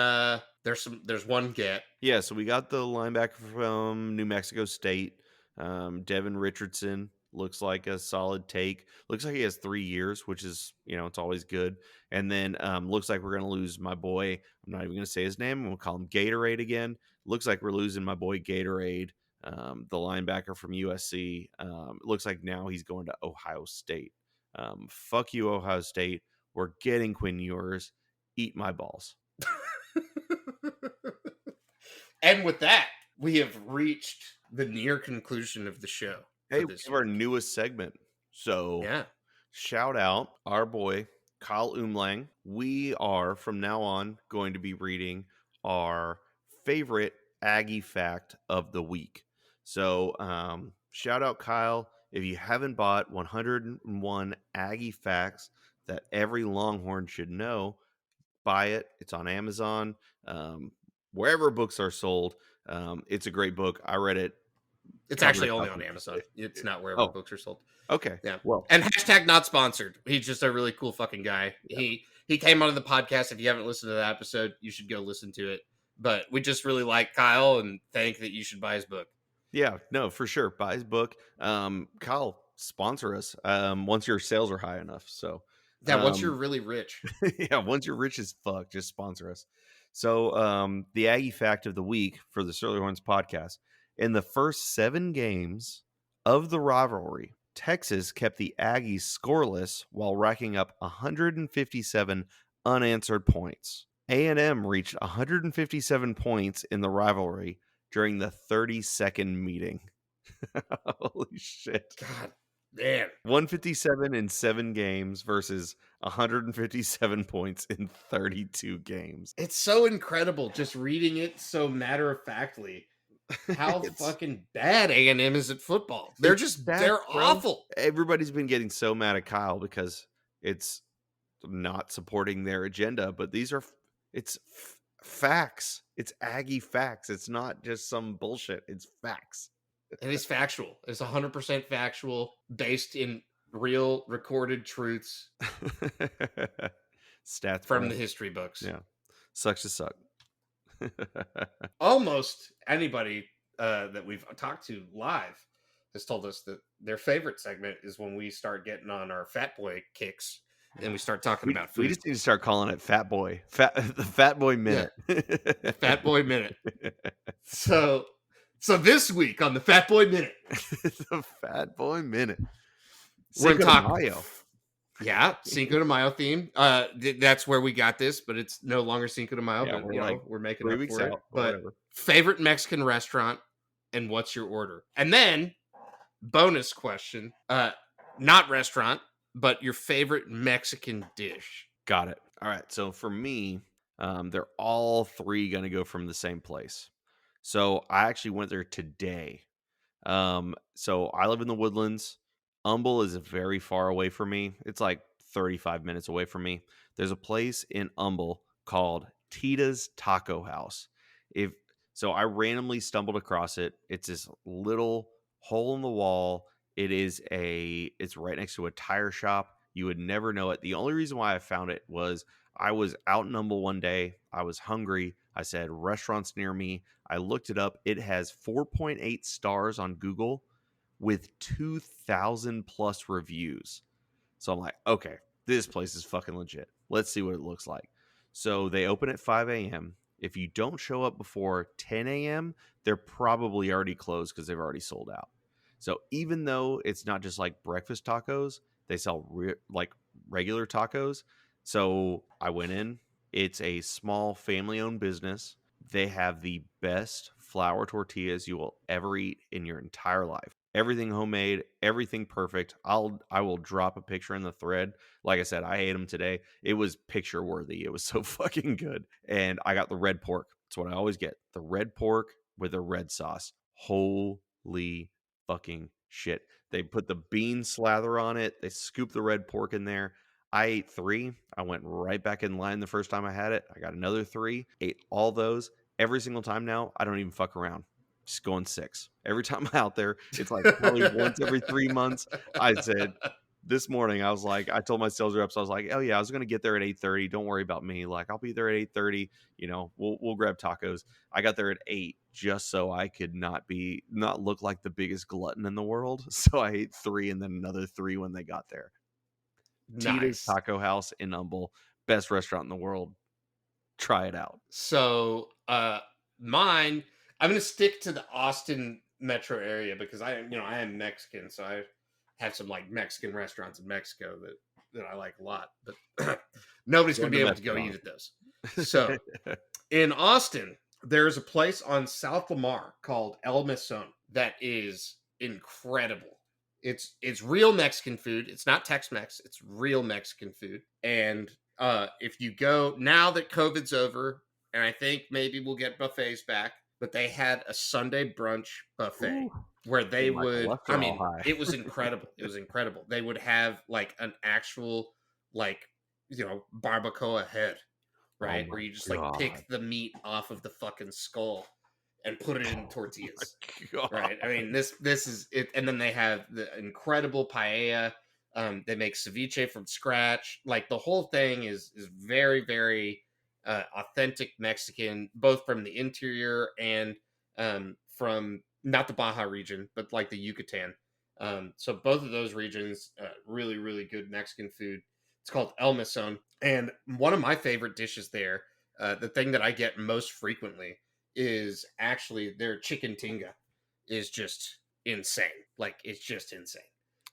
there's one get. Yeah, so we got the linebacker from New Mexico State, Devin Richardson. Looks like a solid take. Looks like he has 3 years, which is, it's always good. And then looks like we're going to lose my boy. I'm not even going to say his name. We'll call him Gatorade again. Looks like we're losing my boy Gatorade, the linebacker from USC. Looks like now he's going to Ohio State. Fuck you, Ohio State. We're getting Quinn Ewers. Eat my balls. And with that, we have reached the near conclusion of the show. Hey, we have our newest segment. So, yeah, shout out our boy, Kyle Umlang. We are, from now on, going to be reading our favorite Aggie fact of the week. So, shout out, Kyle. If you haven't bought 101 Aggie facts that every Longhorn should know, buy it. It's on Amazon, wherever books are sold. It's a great book. I read it. it's actually only on Amazon. It's not wherever books are sold. Okay. Yeah. Well, and hashtag not sponsored. He's just a really cool fucking guy. Yeah. He came onto the podcast. If you haven't listened to that episode, you should go listen to it. But we just really like Kyle and think that you should buy his book. Yeah, no, for sure. Buy his book. Kyle, sponsor us once your sales are high enough. So Yeah, once you're really rich. yeah, once you're rich as fuck, just sponsor us. So the Aggie fact of the week for the Surly Horns podcast. In the first 7 games of the rivalry, Texas kept the Aggies scoreless while racking up 157 unanswered points. A&M reached 157 points in the rivalry during the 30-second meeting. Holy shit. God damn. 157 in 7 games versus 157 points in 32 games. It's so incredible just reading it so matter-of-factly. How fucking bad A&M is at football. They're just bad, they're awful. Everybody's been getting so mad at Kyle because it's not supporting their agenda, but it's facts. It's Aggie facts. It's not just some bullshit. It's facts. It is factual. It's 100% factual, based in real recorded truths. Stats from the history books. Yeah. Sucks to suck. Almost anybody that we've talked to live has told us that their favorite segment is when we start getting on our fat boy kicks and we start talking about food. We just need to start calling it Fat Boy. The Fat Boy Minute. Yeah. The Fat Boy Minute. So this week on the Fat Boy Minute. The Fat Boy Minute. We're talking. Yeah, Cinco de Mayo theme. That's where we got this, but it's no longer Cinco de Mayo. Yeah, but we're making 3 up weeks for out. it. But favorite Mexican restaurant and what's your order? And then bonus question, not restaurant, but your favorite Mexican dish. Got it. All right. So for me, they're all 3 going to go from the same place. So I actually went there today. So I live in the Woodlands. Humble is very far away from me. It's like 35 minutes away from me. There's a place in Humble called Tita's Taco House. So I randomly stumbled across it. It's this little hole in the wall. It's right next to a tire shop. You would never know it. The only reason why I found it was I was out in Humble one day. I was hungry. I said, restaurants near me. I looked it up. It has 4.8 stars on Google with 2,000 plus reviews. So I'm like, okay, this place is fucking legit. Let's see what it looks like. So they open at 5 a.m. If you don't show up before 10 a.m., they're probably already closed because they've already sold out. So even though it's not just like breakfast tacos, they sell like regular tacos. So I went in. It's a small family-owned business. They have the best flour tortillas you will ever eat in your entire life. Everything homemade, everything perfect. I will drop a picture in the thread. Like I said, I ate them today. It was picture worthy. It was so fucking good. And I got the red pork. That's what I always get. The red pork with the red sauce. Holy fucking shit. They put the bean slather on it. They scoop the red pork in there. I ate 3. I went right back in line the first time I had it. I got another 3. Ate all those. Every single time now, I don't even fuck around. Just going 6. Every time I'm out there, it's like probably once every 3 months. I said, this morning, I was like, I told my sales reps, I was like, oh yeah, I was going to get there at 8:30. Don't worry about me. Like, I'll be there at 8:30. You know, we'll grab tacos. I got there at 8 just so I could not look like the biggest glutton in the world. So I ate 3 and then another 3 when they got there. Tita's Nice. Taco House in Humble, best restaurant in the world. Try it out. So, mine, I'm going to stick to the Austin metro area because I am Mexican, so I have some like Mexican restaurants in Mexico that I like a lot, but nobody's going to be able to go eat at those. So, in Austin, there's a place on South Lamar called El Mesón that is incredible. It's real Mexican food. It's not Tex-Mex. It's real Mexican food. And if you go now that COVID's over, and I think maybe we'll get buffets back, but they had a Sunday brunch buffet. Ooh, where they would. I mean, it was incredible. It was incredible. They would have like an actual like barbacoa head, right? Where you just like pick the meat off of the fucking skull and put it in tortillas. Right. I mean, this is it. And then they have the incredible paella. They make ceviche from scratch. Like the whole thing is very, very authentic Mexican, both from the interior and from not the Baja region, but like the Yucatan. So both of those regions, really, really good Mexican food. It's called El Mesón. And one of my favorite dishes there, the thing that I get most frequently is actually their chicken tinga is just insane. Like it's just insane.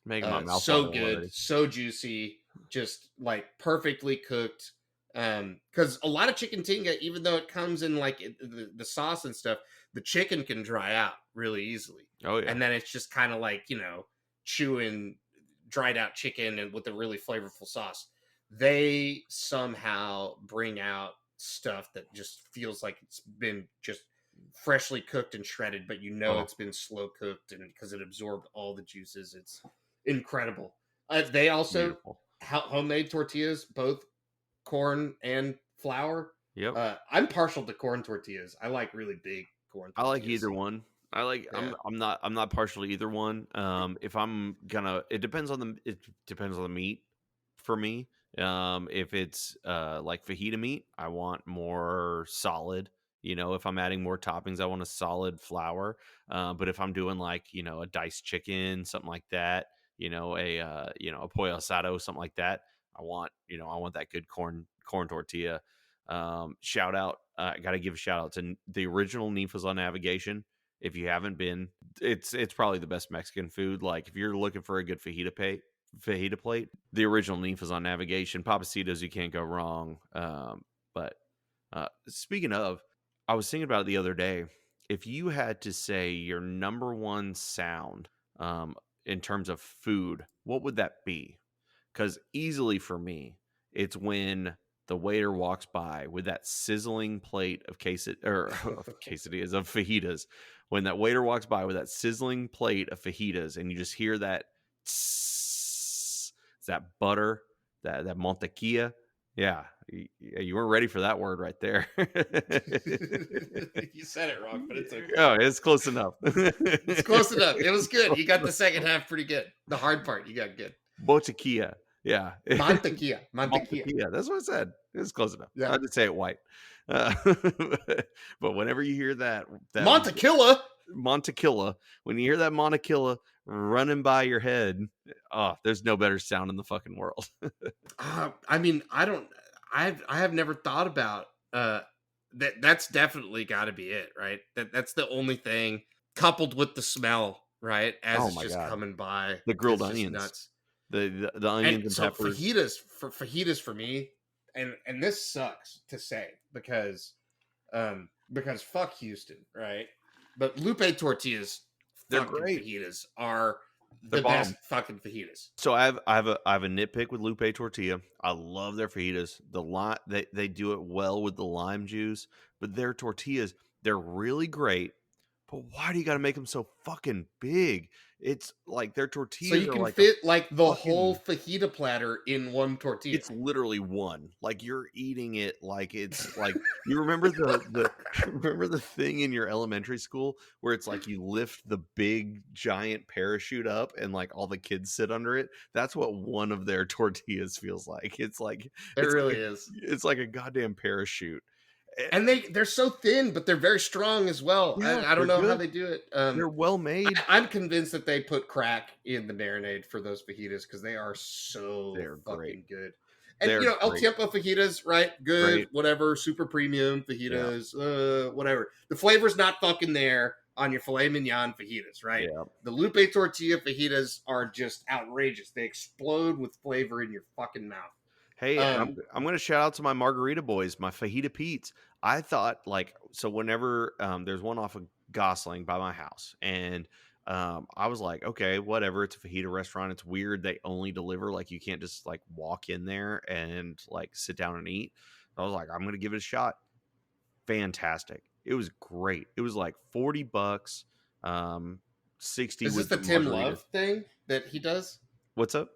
Making my mouth so good, already. So juicy, just like perfectly cooked. Because a lot of chicken tinga, even though it comes in like the sauce and stuff, the chicken can dry out really easily. Oh yeah, and then it's just kind of like chewing dried out chicken and with a really flavorful sauce. They somehow bring out stuff that just feels like it's been just freshly cooked and shredded, but it's been slow cooked, and because it absorbed all the juices, it's incredible. They also homemade tortillas, both corn and flour. Yep. I'm partial to corn tortillas. I like really big corn tortillas. I like either one. I like I'm not partial to either one. If I'm gonna, it depends on the meat for me. If it's like fajita meat, I want more solid. If I'm adding more toppings, I want a solid flour. But if I'm doing like a diced chicken, something like that, a pollo asado, something like that, I want that good corn tortilla. Shout out, I got to give a shout out to the original Nifas on Navigation. If you haven't been, it's probably the best Mexican food. Like if you're looking for a good fajita plate, the original Nifas on Navigation, Papacitos, you can't go wrong. But speaking of, I was thinking about it the other day. If you had to say your number one sound in terms of food, what would that be? Because easily for me, it's when the waiter walks by with that sizzling plate of quesadillas, of fajitas. When that waiter walks by with that sizzling plate of fajitas, and you just hear that that butter, that mantequilla. Yeah, you weren't ready for that word right there. You said it wrong, but it's okay. Oh, it's close enough. It's close enough. It was good. You got the second half pretty good. The hard part, you got good. Mantequilla. Yeah. Mantequilla. That's what I said. It was close enough. Yeah. I had to say it white. But whenever you hear that Montequilla, when you hear that Montequilla running by your head, there's no better sound in the fucking world. I mean, I have never thought about that's definitely got to be it, right? That's the only thing, coupled with the smell, right? As Oh it's my just god. coming by, The grilled it's just onions. nuts. The And onions and so peppers. fajitas for me, and this sucks to say because fuck Houston, right? But Lupe tortillas They're fucking great. fajitas are They're the bomb. best fucking fajitas. So I have a nitpick with Lupe Tortilla. I love their fajitas. The lime they do it well with the lime juice, but their tortillas, they're really great. But why do you got to make them so fucking big? It's like their So tortillas you are can like a fit like the whole fucking. fajita platter in one tortilla. It's literally one. Like you're eating it like it's like you remember the remember the thing in your elementary school where it's like you lift the big giant parachute up and like all the kids sit under it. That's what one of their tortillas feels like. It's like It it's really like is. it's like a goddamn parachute. Eh, And they're so thin, but they're very strong as well. yeah, I don't they're know how good. they do it. They're well made. I'm convinced that they put crack in the marinade for those fajitas because they are so They're great. fucking good. And They're El great. Tiempo fajitas, right? Good, Great. whatever. Super premium Yeah. fajitas, whatever. The flavor's not fucking there on your filet mignon fajitas, right? Yeah. The Lupe tortilla fajitas are just outrageous. They explode with flavor in your fucking mouth. Hey, and Um, I'm gonna shout out to my margarita boys, my fajita Pete's. I thought like so whenever there's one off of Gosling by my house, and I was like, okay, whatever. It's a fajita restaurant. It's weird they only deliver. Like you can't just like walk in there and like sit down and eat. I was like, I'm gonna give it a shot. Fantastic. It was great. It was like $40, 60 is this with the the Tim margarita. Love thing that he does? What's up?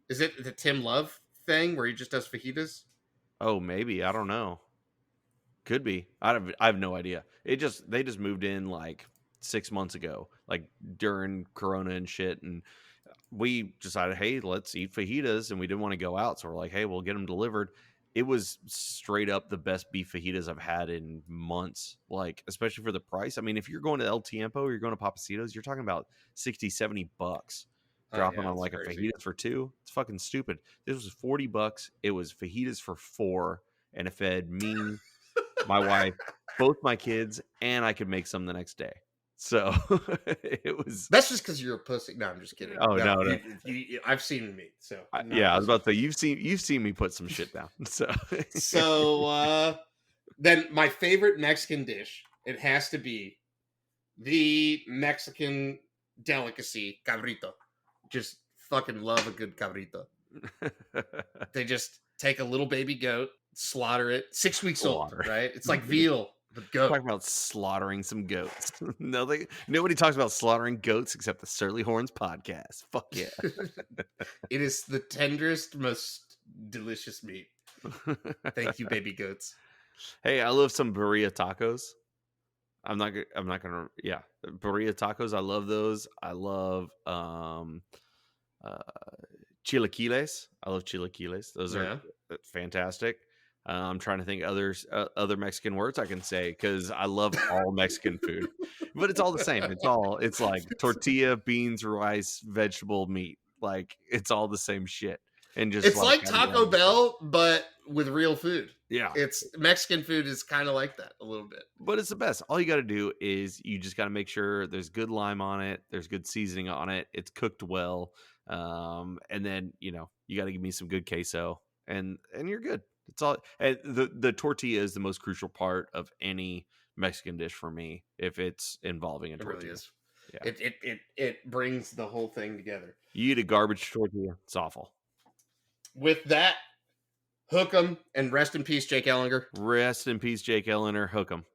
Is it the Tim Love thing where he just does fajitas? Oh, maybe. I don't know. Could be. I have no idea. They just moved in like 6 months ago, like during Corona and shit, and we decided, hey, let's eat fajitas, and we didn't want to go out, so we're like, hey, we'll get them delivered. It was straight up the best beef fajitas I've had in months, like especially for the price. I mean, if you're going to El Tiempo or you're going to Papacitos, you're talking about 60, $70 Oh dropping yeah, on it's like a crazy. fajitas for two. It's fucking stupid. This was $40. It was fajitas for four, and it fed me, my wife, both my kids, and I could make some the next day. So it was. That's just because you're a pussy. No, I'm just kidding. Oh No, no, no. I've seen meat, so I'm not a Yeah, I was pussy. about to say you've seen me put some shit down. So So then my favorite Mexican dish, it has to be the Mexican delicacy, cabrito. Just fucking love a good cabrito. They just take a little baby goat, slaughter it, 6 weeks old, slaughter. right? It's like veal, but goat. Talking about slaughtering some goats. Nobody talks about slaughtering goats except the Surly Horns podcast. Fuck yeah. It is the tenderest, most delicious meat. Thank you, baby goats. Hey, I love some burrito tacos. I'm not gonna. Yeah, burrito tacos. I love those. I love uh, chilaquiles. I love chilaquiles. Those are Yeah, fantastic. I'm trying to think other Mexican words I can say because I love all Mexican food, but it's all the same. It's like tortilla, beans, rice, vegetable, meat. Like it's all the same shit, and just it's like like added Taco random stuff. Bell, but with real food. Yeah, It's Mexican food is kind of like that a little bit. but it's the best. All you got to do is you just got to make sure there's good lime on it, there's good seasoning on it, it's cooked well, and then you got to give me some good queso, and you're good. It's all. And the tortilla is the most crucial part of any Mexican dish for me if it's involving a It really tortilla. is. Yeah, It brings the whole thing together. you eat a garbage tortilla, it's awful. With that, hook 'em and rest in peace, Jake Ellinger. Rest in peace, Jake Elliner. Hook 'em.